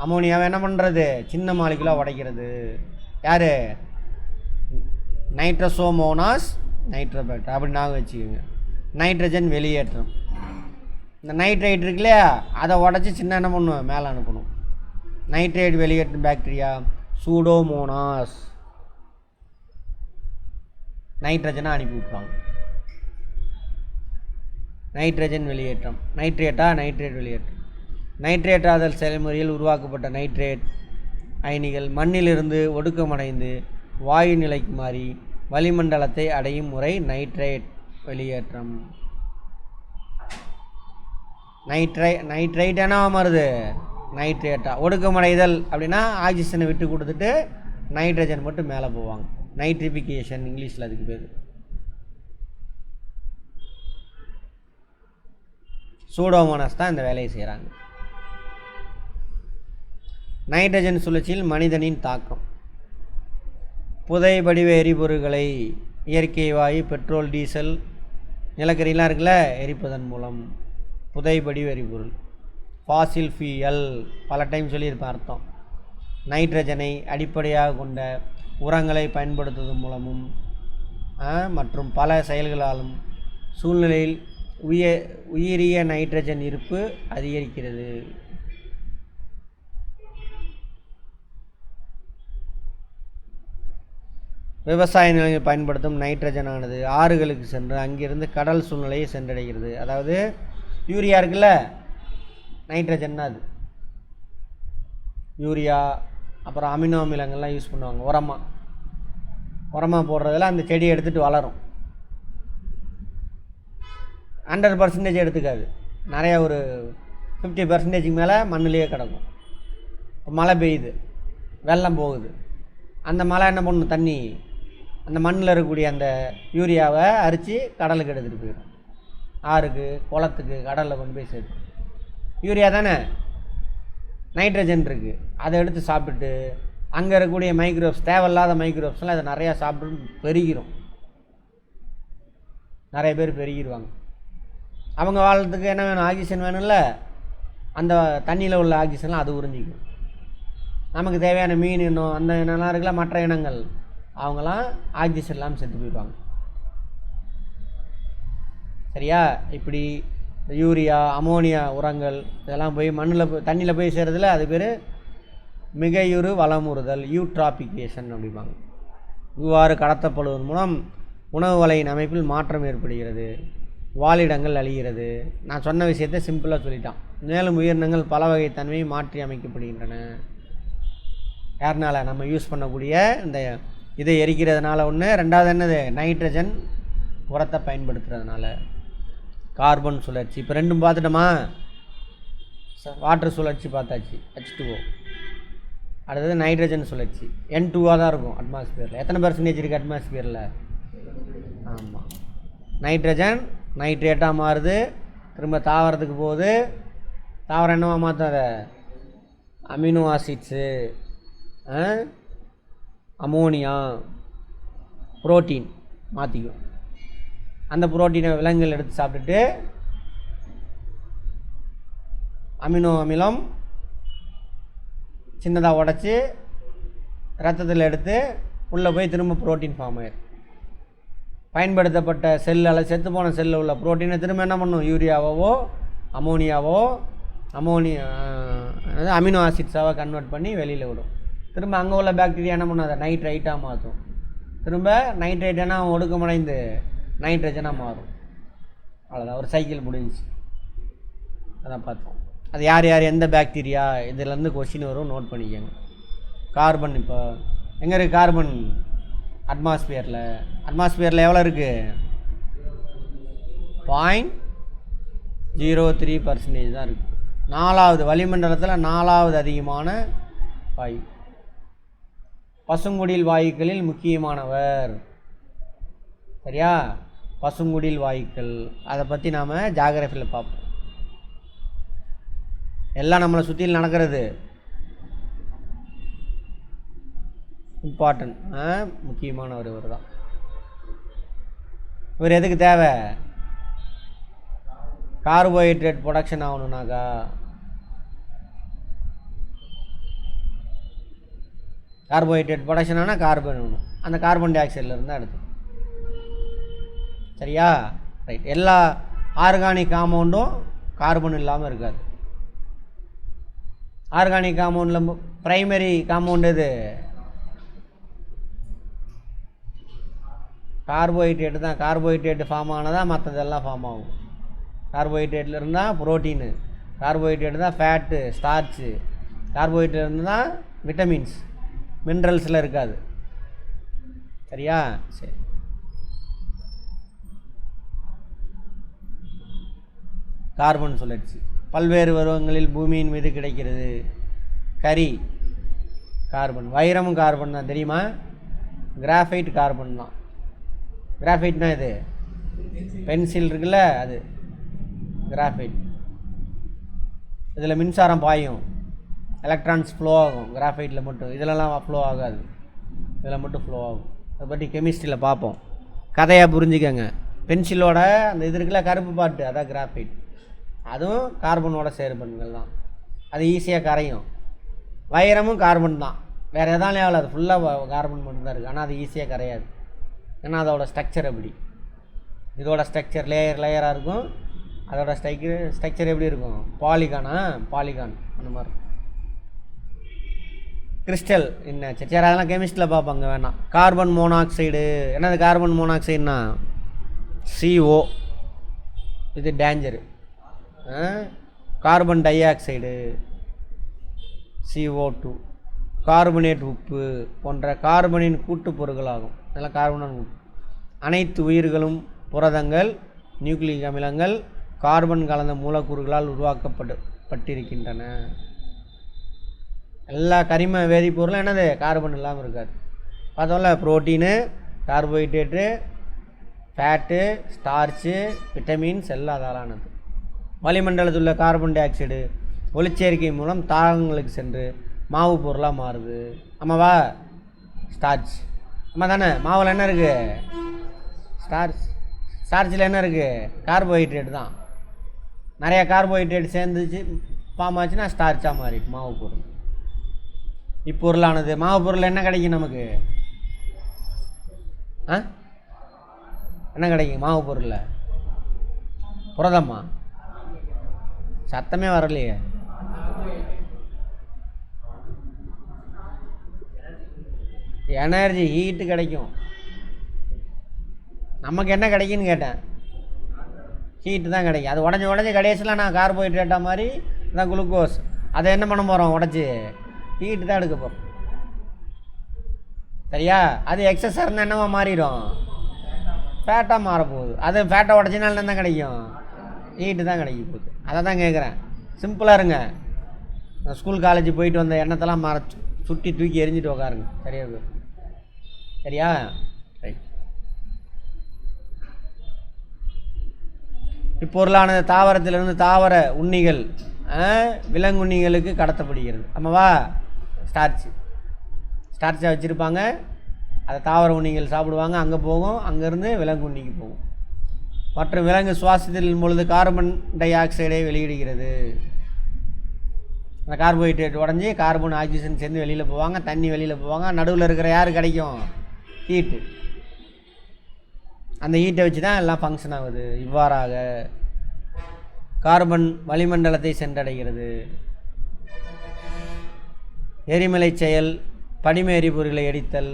அமோனியாவை என்ன பண்ணுறது, சின்ன மாலிகுலாக உடைக்கிறது யார்? நைட்ரசோமோனாஸ், நைட்ரோபாக்டர். அப்படி ஞாபகம் வச்சுக்கோங்க. நைட்ரஜன் வெளியேற்றம். இந்த நைட்ரைட் இருக்கு இல்லையா, அதை உடச்சி சின்ன என்ன பண்ணுவோம், மேலே அனுப்பணும். நைட்ரேட் வெளியேற்றும் பாக்டீரியா சூடோமோனாஸ். நைட்ரஜனை அனுப்பி விட்ருவாங்க. நைட்ரஜன் வெளியேற்றம். நைட்ரேட் வெளியேற்றம். நைட்ரேட் ஆதல் செயல்முறையில் உருவாக்கப்பட்ட நைட்ரேட் அயனிகள் மண்ணிலிருந்து ஒடுக்கமடைந்து வாயு நிலைக்கு மாறி வளிமண்டலத்தை அடையும் முறை நைட்ரேட் வெளியேற்றம். நைட்ரைட் என்ன மாறுது, நைட்ரேட்டா. ஒடுக்கமடைதல் அப்படின்னா ஆக்சிஜனை விட்டு கொடுத்துட்டு நைட்ரஜன் மட்டும் மேலே போவாங்க. நைட்ரிஃபிகேஷன் இங்கிலீஷில் அதுக்கு பேர். சூடோமோனாஸ் தான் இந்த வேலையை செய்கிறாங்க. நைட்ரஜன் சுழற்சியில் மனிதனின் தாக்கம். புதை வடிவ எரிபொருள்களை இயற்கை வாயு, பெட்ரோல், டீசல், நிலக்கரிலாம் இருக்குல்ல, எரிப்பதன் மூலம் புதை வடிவ எரிபொருள் ஃபாசில் ஃபியூயல், பல டைம் சொல்லியிருப்பேன் அர்த்தம். நைட்ரஜனை அடிப்படையாக கொண்ட உரங்களை பயன்படுத்துவதன் மூலமும் மற்றும் பல செயல்களாலும் சூழ்நிலையில் உயிரிய நைட்ரஜன் இருப்பு அதிகரிக்கிறது. விவசாய நிலங்களில் பயன்படுத்தும் நைட்ரஜனானது ஆறுகளுக்கு சென்று அங்கிருந்து கடல் சூழ்நிலையை சென்றடைகிறது. அதாவது யூரியா இருக்குல்ல, நைட்ரஜன் தான் அது. யூரியா அப்புறம் அமினோ அமிலங்கள்லாம் யூஸ் பண்ணுவாங்க உரமாக போடுறதில் அந்த செடி எடுத்துகிட்டு வளரும். 100% எடுத்துக்காது, நிறையா ஒரு 50% மேலே மண்ணிலேயே கிடக்கும். இப்போ மழை பெய்யுது, வெள்ளம் போகுது, அந்த மழை என்ன பண்ணும், தண்ணி அந்த மண்ணில் இருக்கக்கூடிய அந்த யூரியாவை அரித்து கடலுக்கு எடுத்துகிட்டு போயிடும். ஆறுக்கு, குளத்துக்கு, கடலில் கொண்டு போய் சேர்த்து. யூரியா தானே, நைட்ரஜன் இருக்குது, அதை எடுத்து சாப்பிட்டுட்டு அங்கே இருக்கக்கூடிய மைக்ரோப்ஸ், தேவையில்லாத மைக்ரோப்ஸ்லாம் அதை நிறையா சாப்பிட்டு பெருகிரும். நிறைய பேர் பெருகிடுவாங்க. அவங்க வாழ்கிறதுக்கு என்ன வேணும், ஆக்சிஜன் வேணும்ல, அந்த தண்ணியில் உள்ள ஆக்சிஜன்லாம் அது உறிஞ்சிக்கும். நமக்கு தேவையான மீன் இனம், அந்த இனம்லாம் இருக்குல்ல, மற்ற இனங்கள், அவங்களாம் ஆக்சிஜன் இல்லாமல் செத்து போயிடுவாங்க. சரியா? இப்படி யூரியா, அமோனியா உரங்கள் இதெல்லாம் போய் மண்ணில் தண்ணியில் போய் சேர்றதில்ல, அது பேர் மிகையுறு வளமுறுதல், யூட்ராபிகேஷன் அப்படிம்பாங்க. இவ்வாறு கடத்தப்படுவதன் மூலம் உணவு வலையின் அமைப்பில் மாற்றம் ஏற்படுகிறது, வாழிடங்கள் அழிகிறது. நான் சொன்ன விஷயத்தை சிம்பிளாக சொல்லிட்டான். மேலும் உயிரினங்கள் பல வகை தன்மையை மாற்றி அமைக்கப்படுகின்றன. யாருனால? நம்ம யூஸ் பண்ணக்கூடிய இந்த இதை எரிக்கிறதுனால ஒன்று, ரெண்டாவது என்னது, நைட்ரஜன் உரத்தை பயன்படுத்துறதுனால. கார்பன் சுழற்சி இப்போ ரெண்டும் பார்த்துட்டோமா? வாட்டர் சுழற்சி பார்த்தாச்சு, H2O. அடுத்தது நைட்ரஜன் சுழற்சி, N2 தான் இருக்கும் அட்மாஸ்பியரில். எத்தனை % இருக்குது அட்மாஸ்பியரில்? ஆமாம், நைட்ரஜன் நைட்ரேட்டாக மாறுது, திரும்ப தாவரத்துக்கு போகுது. தாவரம் என்னவா மாற்றும் அதை? அமினோ ஆசிட்ஸு, அமோனியா, புரோட்டீன் மாற்றிக்கும். அந்த புரோட்டீனை விலங்குகள் எடுத்து சாப்பிட்டுட்டு அமினோ அமிலம் சின்னதாக உடச்சி ரத்தத்தில் எடுத்து உள்ளே போய் திரும்ப புரோட்டீன் ஃபார்ம் ஆயிடும். பயன்படுத்தப்பட்ட செல்லில், செத்து போன செல்லில் உள்ள புரோட்டீனை திரும்ப என்ன பண்ணும், யூரியாவோ அமோனியாவோ அமினோ ஆசிட்ஸாவோ கன்வெர்ட் பண்ணி வெளியில் விடும். திரும்ப அங்கே உள்ள பாக்டீரியா என்ன பண்ணும், அதை நைட்ரைட்டாக மாற்றும். திரும்ப நைட்ரைட்டானா ஒடுக்கமடைந்து நைட்ரஜனாக மாறும். அவ்வளோதான், ஒரு சைக்கிள் முடிஞ்சிச்சு. அதான் பார்த்தோம். அது யார் யார் எந்த பாக்டீரியா, இதுலேருந்து கொஸ்டின் வரும், நோட் பண்ணிக்கோங்க. கார்பன் இப்போ எங்கே இருக்குது? கார்பன் அட்மாஸ்பியரில் எவ்வளோ இருக்குது? 0.03% தான் இருக்குது. 4வது வளிமண்டலத்தில் 4வது அதிகமான வாயு. பசுங்குடில் வாயுக்களில் முக்கியமானவர். சரியா? பசுங்குடில் வாயுக்கள், அதை பற்றி நாம் ஜாகிரஃபியில் பார்ப்போம். எல்லாம் நம்மளை சுற்றியில் நடக்கிறது இம்பார்ட்டன்ட், முக்கியமானவர் இவர் தான். இவர் எதுக்கு தேவை? கார்போஹைட்ரேட் ப்ரொடக்ஷன் ஆகணுன்னாக்கா கார்போஹைட்ரேட் ப்ரொடக்ஷன் ஆனால் கார்பன் வேணும். அந்த கார்பன் டை ஆக்சைடில் இருந்தால் எடுத்து. சரியா? ரைட். எல்லா ஆர்கானிக் காம்பவுண்டும் கார்பன் இல்லாமல் இருக்காது. ஆர்கானிக் காம்பவுண்டில் ப்ரைமரி காம்பவுண்ட் எது? கார்போஹைட்ரேட்டு தான். கார்போஹைட்ரேட்டு ஃபார்ம் ஆனதான் மற்றதெல்லாம் ஃபார்ம் ஆகும். கார்போஹைட்ரேட்டில் இருந்தால் ப்ரோட்டீனு, கார்போஹைட்ரேட்டு தான் ஃபேட்டு, ஸ்டார்ச்சு, கார்போஹைட்ரேட் இருந்தால் தான் விட்டமின்ஸ், மினரல்ஸில் இருக்காது. சரியா? சரி. கார்பன் சுழற்சி பல்வேறு பருவங்களில் பூமியின் மீது கிடைக்கிறது. கரி கார்பன், வைரமும் கார்பன் தான், தெரியுமா? கிராஃபைட் கார்பன் தான். கிராஃபைட்னா இது பென்சில் இருக்குல்ல, அது கிராஃபைட். இதில் மின்சாரம் பாயும், எலக்ட்ரான்ஸ் ஃப்ளோ ஆகும் கிராஃபைட்டில் மட்டும். இதிலலாம் ஃப்ளோ ஆகாது, இதில் மட்டும் ஃப்ளோ ஆகும். அதை பற்றி கெமிஸ்ட்ரியில் பார்ப்போம். கதையாக புரிஞ்சுக்கங்க. பென்சிலோட அந்த இது இருக்குல்ல கருப்பு பாட்டு, அதான் கிராஃபைட். அதுவும் கார்பனோட சேர்மங்கள் தான். அது ஈஸியாக கரையும். வைரமும் கார்பன் தான், வேறு எதாலும் ஆகல, அது ஃபுல்லாக கார்பன் மட்டும்தான் இருக்குது. ஆனால் அது ஈஸியாக கரையாது, ஏன்னா அதோட ஸ்ட்ரக்சர் அப்படி. இதோட ஸ்ட்ரக்சர் லேயராக இருக்கும், அதோட ஸ்ட்ரக்சர் எப்படி இருக்கும், பாலிகான் அந்த மாதிரி. கிறிஸ்டல் என்ன சரி, அதெல்லாம் கெமிஸ்ட்ரியில் பார்ப்பாங்க, வேணாம். கார்பன் மோனாக்சைடு, என்னது கார்பன் மோனாக்சைடுனா CO, இது danger. Carbon di oxide CO2, carbonate உப்பு போன்ற கார்பனின் கூட்டு பொருட்களாகும். அதெல்லாம் கார்பன் உப்பு. அனைத்து உயிர்களும் புரதங்கள், நியூக்ளிக் அமிலங்கள் கார்பன் கலந்த மூலக்கூறுகளால் உருவாக்கப்பட்டிருக்கின்றன. எல்லா கரிம வேதிப்பொருளும் என்னது கார்பன் இல்லாமல் இருக்காது. பார்த்தோம்ல, protein, carbohydrate, fat, starch, vitamins எல்லாம் அதாலானது. வளிமண்டலத்தில் உள்ள கார்பன் டை ஆக்சைடு ஒளிச்சேர்க்கை மூலம் தாவரங்களுக்கு சென்று மாவு பொருளாக மாறுது. ஆமாவா? ஸ்டார்ச் ஆமாம் தானே. மாவில் என்ன இருக்குது? ஸ்டார்ச்சில் என்ன இருக்குது? கார்போஹைட்ரேட் தான். நிறையா கார்போஹைட்ரேட் சேர்ந்துச்சு ஃபார்ம் ஆச்சுன்னா ஸ்டார்ச்சாக மாறிட்டு மாவு பொருள். இப்பொருளானது மாவு பொருள் என்ன கிடைக்கும் நமக்கு? என்ன கிடைக்கும் மாவு பொருளில்? புரதமா? சத்தமே வரலையே. எனர்ஜி, ஹீட்டு கிடைக்கும். நமக்கு என்ன கிடைக்குன்னு கேட்டேன். ஹீட்டு தான் கிடைக்கும். அது உடஞ்சி கடைசியில் நான் கார்போஹைட்ரேட்டாக மாதிரி தான் குளுக்கோஸ். அதை என்ன பண்ண போகிறோம்? உடச்சி ஹீட்டு தான் எடுக்க போகிறோம். சரியா? அது எக்ஸஸாக இருந்தால் என்னவா மாறிடும்? ஃபேட்டாக மாறப்போகுது. அது ஃபேட்டை உடச்சினால என்ன கிடைக்கும்? ஹீட்டு தான் கிடைக்க போகுது. அதை தான் கேட்குறேன். சிம்பிளாக இருங்க. ஸ்கூல் காலேஜ் போயிட்டு வந்த எண்ணத்தெல்லாம் சுட்டி தூக்கி எரிஞ்சிட்டு உட்காருங்க. சரியா? சரியா? ரைட். இப்பொருளானது தாவரத்திலிருந்து தாவர உண்ணிகள், விலங்குண்ணிகளுக்கு கடத்தப்படுகிறது. ஆமாவா? ஸ்டார்ச்சாக வச்சுருப்பாங்க, அதை தாவர உண்ணிகள் சாப்பிடுவாங்க, அங்கே போகும், அங்கேருந்து விலங்குண்ணிக்கு போகும். மற்றும் விலங்கு சுவாசத்தின் பொழுது கார்பன் டை ஆக்சைடை வெளியிடுகிறது. அந்த கார்போஹைட்ரேட் உடஞ்சி கார்பன் ஆக்சிஜன் சேர்ந்து வெளியில் போவாங்க, தண்ணி வெளியில் போவாங்க. நடுவில் இருக்கிற யார் கிடைக்கும்? ஹீட்டு. அந்த ஹீட்டை வச்சு தான் எல்லாம் ஃபங்க்ஷன் ஆகுது. இவ்வாறாக கார்பன் வளிமண்டலத்தை சென்றடைகிறது. எரிமலை செயல், படிம எரிபொருளை எரித்தல்,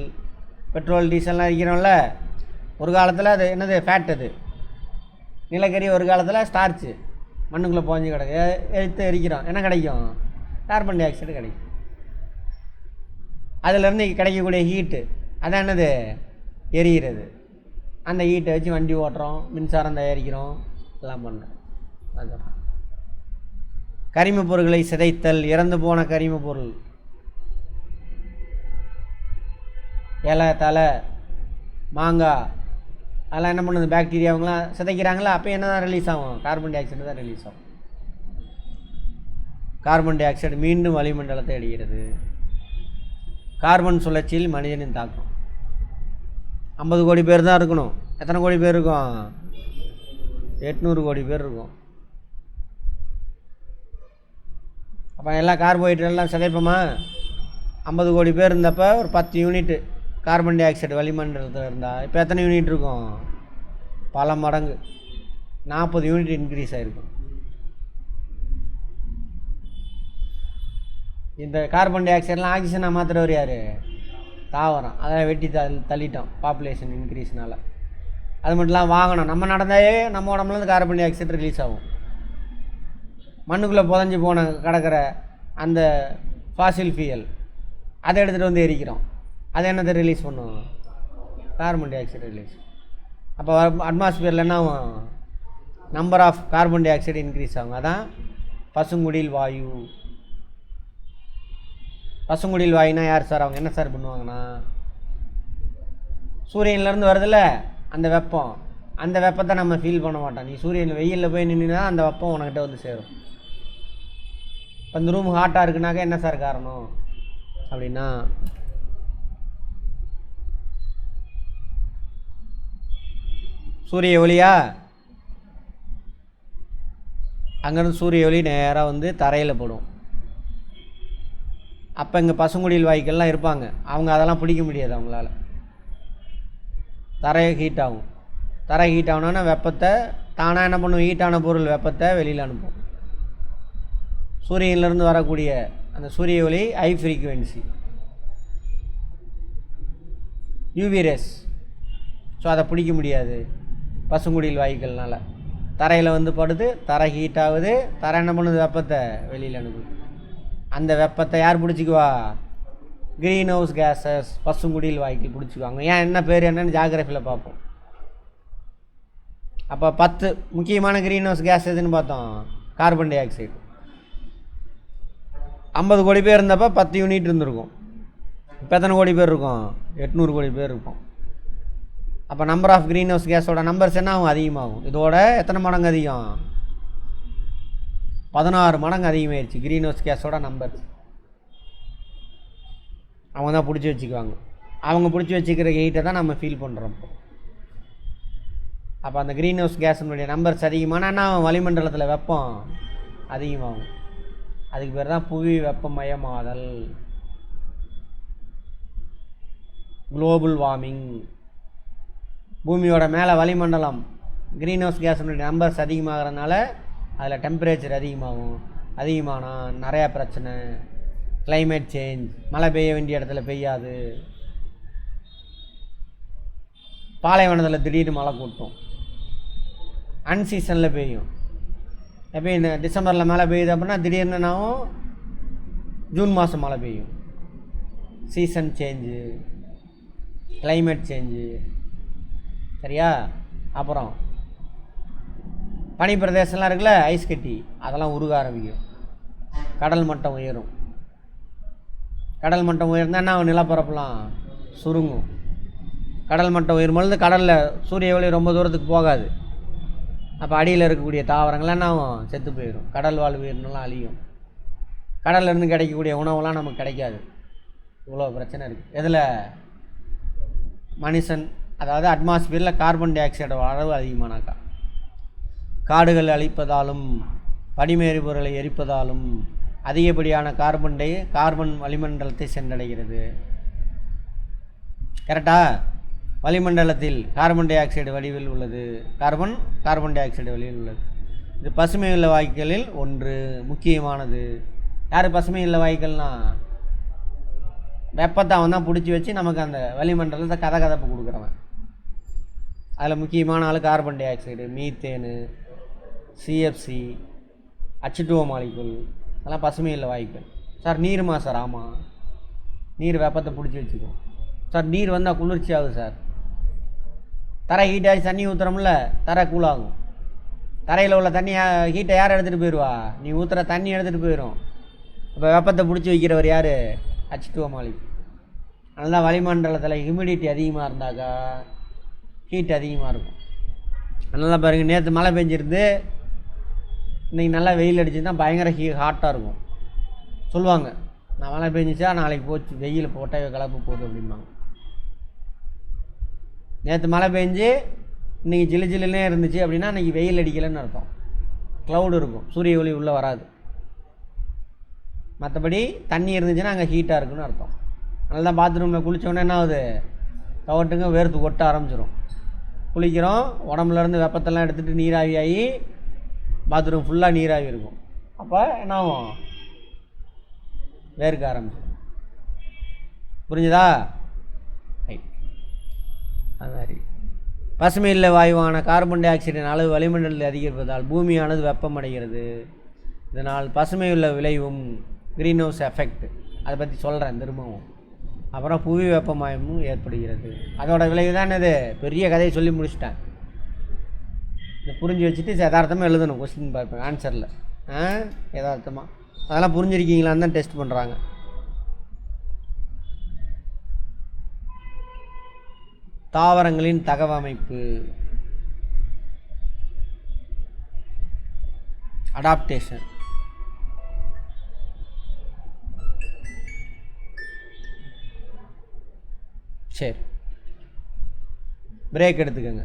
பெட்ரோல் டீசல்லாம் எரிக்கிறோம்ல, ஒரு காலத்தில் அது என்னது? ஃபேட். அது நிலக்கரி ஒரு காலத்தில் ஸ்டார்ச்சு, மண்ணுக்குள்ளே போஞ்சு கிடக்கு, எரிக்கிறோம். என்ன கிடைக்கும்? கார்பன் டை ஆக்சைடு கிடைக்கும். அதிலேருந்து கிடைக்கக்கூடிய ஹீட்டு அதான் என்னது? எரிகிறது. அந்த ஹீட்டை வச்சு வண்டி ஓட்டுறோம், மின்சாரம் தயாரிக்கிறோம், எல்லாம் பண்ணுறோம். அதுதான் கரிம பொருட்களை சிதைத்தல். இறந்து போன கரிம பொருள், இலை, தலை, மாங்காய், அதெல்லாம் என்ன பண்ணுது? பாக்டீரியாவங்களாம் சிதைக்கிறாங்களா, அப்போ என்ன தான் ரிலீஸ் ஆகும்? கார்பன் டை ஆக்சைடு தான் ரிலீஸ் ஆகும். கார்பன் டை ஆக்சைடு மீண்டும் வளிமண்டலத்தை அடைகிறது. கார்பன் சுழற்சியில் மனிதனின் தாக்கம். 50 கோடி பேர் தான் இருக்கணும். எத்தனை கோடி பேர் இருக்கும்? 800 கோடி பேர் இருக்கும். அப்போ எல்லாம் கார்போஹைட்ரேட்லாம் சிதைப்போமா? 50 கோடி பேர் இருந்தப்போ ஒரு 10 யூனிட்டு கார்பன் டை ஆக்சைடு வளிமண்டலத்தில் இருந்தால் இப்போ எத்தனை யூனிட் இருக்கும்? பல மடங்கு, 40 யூனிட் இன்க்ரீஸ் ஆகிருக்கும். இந்த கார்பன் டை ஆக்சைடெலாம் ஆக்சிஜனாக மாத்திரவர் யார்? தாவரம். அதெல்லாம் வெட்டி தள்ளிட்டோம் பாப்புலேஷன் இன்க்ரீஸ்னால். அது மட்டும் இல்லாமல் வாகனம், நம்ம நடந்தாலே நம்ம உடம்புலேருந்து கார்பன் டை ஆக்சைடு ரிலீஸ் ஆகும். மண்ணுக்குள்ளே புதஞ்சி போன கிடக்கிற அந்த ஃபாசில் ஃபியல் அதை எடுத்துகிட்டு வந்து எரிக்கிறோம். அது என்னத்தை ரிலீஸ் பண்ணும்? Carbon dioxide release. அப்போ அட்மாஸ்பியரில் என்ன ஆகும்? Number of carbon dioxide increase ஆகும். அதான் பசுங்குடில் வாயு. பசுங்குடில் வாயுனா யார் சார்? அவங்க என்ன சார் பண்ணுவாங்கன்னா சூரியன்லேருந்து வருதுல்ல அந்த வெப்பம், அந்த வெப்பத்தை நம்ம ஃபீல் பண்ண மாட்டோம். நீ சூரியன் வெயிலில் போய் நின்னா அந்த வெப்பம் உனக்கிட்ட வந்து சேரும். இப்போ இந்த ரூம் ஹாட்டாக இருக்குனாக்கா என்ன சார் காரணம் அப்படின்னா, சூரிய ஒளியா, அங்கேருந்து சூரிய ஒளி நேராக வந்து தரையில் போடும். அப்போ இங்கே பசுங்குடியில் வாய்க்கெல்லாம் இருப்பாங்க, அவங்க அதெல்லாம் பிடிக்க முடியாது. அவங்களால தரை ஹீட் ஆகும். தரை ஹீட் ஆகணுன்னா வெப்பத்தை தானாக என்ன பண்ணும், ஹீட்டான பொருள் வெப்பத்தை வெளியில் அனுப்பும். சூரியன்லேருந்து வரக்கூடிய அந்த சூரிய ஒளி high frequency UV rays. So அதை பிடிக்க முடியாது பசுங்குடியில் வாயுக்கள்னால. தரையில் வந்து படுத்து தரை ஹீட் ஆகுது, தரை என்ன பண்ணுது, வெப்பத்தை வெளியில் அனுப்புது. அந்த வெப்பத்தை யார் பிடிச்சிக்குவா, க்ரீன் ஹவுஸ் கேஸஸ் பசுங்குடியில் வாயுக்கள் பிடிச்சிக்குவாங்க. ஏன் என்ன பேர் என்னன்னு ஜாகிரஃபியில் பார்ப்போம். அப்போ 10 முக்கியமான க்ரீன் ஹவுஸ் கேஸ் எதுன்னு பார்த்தோம், கார்பன் டை ஆக்சைடு. 50 கோடி பேர் இருந்தப்போ 10 யூனிட் இருந்திருக்கும். இப்போ எத்தனை கோடி பேர் இருக்கும், 800 கோடி பேர் இருக்கும். அப்போ நம்பர் ஆஃப் க்ரீன் ஹவுஸ் கேஸோட நம்பர்ஸ் என்ன ஆகும், அதிகமாகும். இதோட எத்தனை மடங்கு அதிகம், 16 மடங்கு அதிகமாகிடுச்சு க்ரீன் ஹவுஸ் கேஸோட நம்பர்ஸ். அவங்க தான் பிடிச்சி வச்சுக்குவாங்க. அவங்க பிடிச்சி வச்சுக்கிற ஹீட்டை தான் நம்ம ஃபீல் பண்ணுறோம். அப்போ அந்த க்ரீன் ஹவுஸ் கேஸினுடைய நம்பர்ஸ் அதிகமானா வளிமண்டலத்தில் வெப்பம் அதிகமாகும். அதுக்கு பேர் தான் புவி வெப்பமயமாதல், குளோபல் வார்மிங். பூமியோட மேலே வளிமண்டலம் க்ரீன் ஹவுஸ் கேஸினுடைய நம்பர்ஸ் அதிகமாகிறதுனால அதில் டெம்பரேச்சர் அதிகமாகும். அதிகமானால் நிறையா பிரச்சனை, கிளைமேட் சேஞ்ச், மழை பெய்ய வேண்டிய இடத்துல பெய்யாது, பாலைவனத்தில் திடீர்னு மழை கூட்டும், அன்சீசனில் பெய்யும். எப்போ இந்த டிசம்பரில் மழை பெய்யுது அப்படின்னா திடீர்னுனாவும் ஜூன் மாதம் மழை பெய்யும். சீசன் சேஞ்சு, கிளைமேட் சேஞ்சு, சரியா? அப்புறம் பனி பிரதேசம்லாம் இருக்குல்ல, ஐஸ் கட்டி, அதெல்லாம் உருக ஆரம்பிக்கும். கடல் மட்டம் உயரும். கடல் மட்டம் உயர்ந்தால் என்ன, நிலப்பரப்புலாம் சுருங்கும். கடல் மட்டம் உயரும்பொழுது கடலில் சூரிய ஒளி ரொம்ப தூரத்துக்கு போகாது. அப்போ அடியில் இருக்கக்கூடிய தாவரங்கள்லாம் என்ன ஆகும், செத்து போயிடும். கடல் வாழ் உயிரினம்லாம் அழியும். கடல்லேருந்து கிடைக்கக்கூடிய உணவுலாம் நமக்கு கிடைக்காது. இவ்வளோ பிரச்சனை இருக்குது. எதில், மனுஷன், அதாவது அட்மாஸ்பியரில் கார்பன் டை ஆக்சைடோட அளவு அதிகமானாக்கா, காடுகள் அழிப்பதாலும் படிமேறு பொருளை எரிப்பதாலும் அதிகப்படியான கார்பன் வளிமண்டலத்தை சென்றடைகிறது. கரெக்டா? வளிமண்டலத்தில் கார்பன் டை ஆக்சைடு வடிவில் உள்ளது. கார்பன் டை ஆக்சைடு வடிவில் உள்ளது. இது பசுமை உள்ள வாயுக்களில் ஒன்று, முக்கியமானது. யார் பசுமை உள்ள வாயுக்கள்னா, வெப்பத்தை அவன் தான் பிடிச்சி வச்சு நமக்கு அந்த வளிமண்டலத்தை கதகதப்பு கொடுக்குறவன். அதில் முக்கியமான ஆள் carbon dioxide, methane, CFC, H2O molecule, அதெல்லாம் பசுமை உள்ள வாயுக்கள். சார் நீருமா சார்? ஆமாம், நீர் வெப்பத்தை பிடிச்சி வச்சுக்கும். சார் நீர் வந்தால் குளிர்ச்சி ஆகுது சார். தரை ஹீட் ஆகி தண்ணி ஊற்றுறோம்ல, தரை கூலாகும். தரையில் உள்ள தண்ணி ஹீட்டை யார் எடுத்துகிட்டு போயிடுவா, நீ ஊற்றுற தண்ணி எடுத்துகிட்டு போயிடும். இப்போ வெப்பத்தை பிடிச்சி வைக்கிறவர் யார், H2O மாலிகுல். அதனால தான் வளிமண்டலத்தில் ஹியூமிடிட்டி அதிகமாக இருந்தாக்கா ஹீட் அதிகமாக இருக்கும். அதனால பாருங்கள், நேற்று மழை பெஞ்சிருந்து இன்றைக்கி நல்லா வெயில் அடிச்சுன்னா பயங்கர ஹாட்டாக இருக்கும். சொல்லுவாங்க, நான் மழை பெஞ்சிச்சா நாளைக்கு போச்சு, வெயில் போட்டால் கலப்பு போகுது அப்படிம்பாங்க. நேற்று மழை பெஞ்சு இன்றைக்கி ஜில்லு ஜில்லுன்னே இருந்துச்சு அப்படின்னா இன்றைக்கி வெயில் அடிக்கலைன்னு அர்த்தம். க்ளவுடு இருக்கும், சூரிய ஒளி உள்ளே வராது. மற்றபடி தண்ணி இருந்துச்சுன்னா அங்கே ஹீட்டாக இருக்குன்னு அர்த்தம். அதனால தான் பாத்ரூமில் குளித்தோடனே என்ன ஆகுது, கவட்டுங்க வேர்த்து கொட்ட ஆரம்பிச்சிடும். குளிக்கிறோம், உடம்புலேருந்து வெப்பத்தெல்லாம் எடுத்துகிட்டு நீராவி ஆகி பாத்ரூம் ஃபுல்லாக நீராவி இருக்கும். அப்போ என்ன ஆகும், வேர்க்க ஆரம்பிச்சிடும். புரிஞ்சுதா? ரைட். அது மாதிரி பசுமையில் வாயுவான கார்பன் டை ஆக்சைடின் அளவு வளிமண்டலத்தில் அதிகரிப்பதால் பூமியானது வெப்பமடைகிறது. இதனால் பசுமையுள்ள விளைவும் க்ரீன் ஹவுஸ் எஃபெக்ட், அதை பற்றி சொல்கிறேன் திரும்பவும். அப்புறம் புவி வெப்பமயமும் ஏற்படுகிறது. அதோட விளைவு தான் இது. பெரிய கதையை சொல்லி முடிச்சிட்டேன். இதை புரிஞ்சு வச்சுட்டு யதார்த்தமாக எழுதணும் கொஸ்டின் பார்ப்பேன் ஆன்சரில். யதார்த்தமாக அதெல்லாம் புரிஞ்சிருக்கீங்களான்னு தான் டெஸ்ட் பண்ணுறாங்க. தாவரங்களின் தகவமைப்பு, அடாப்டேஷன். சரி, பிரேக் எடுத்துக்கோங்க.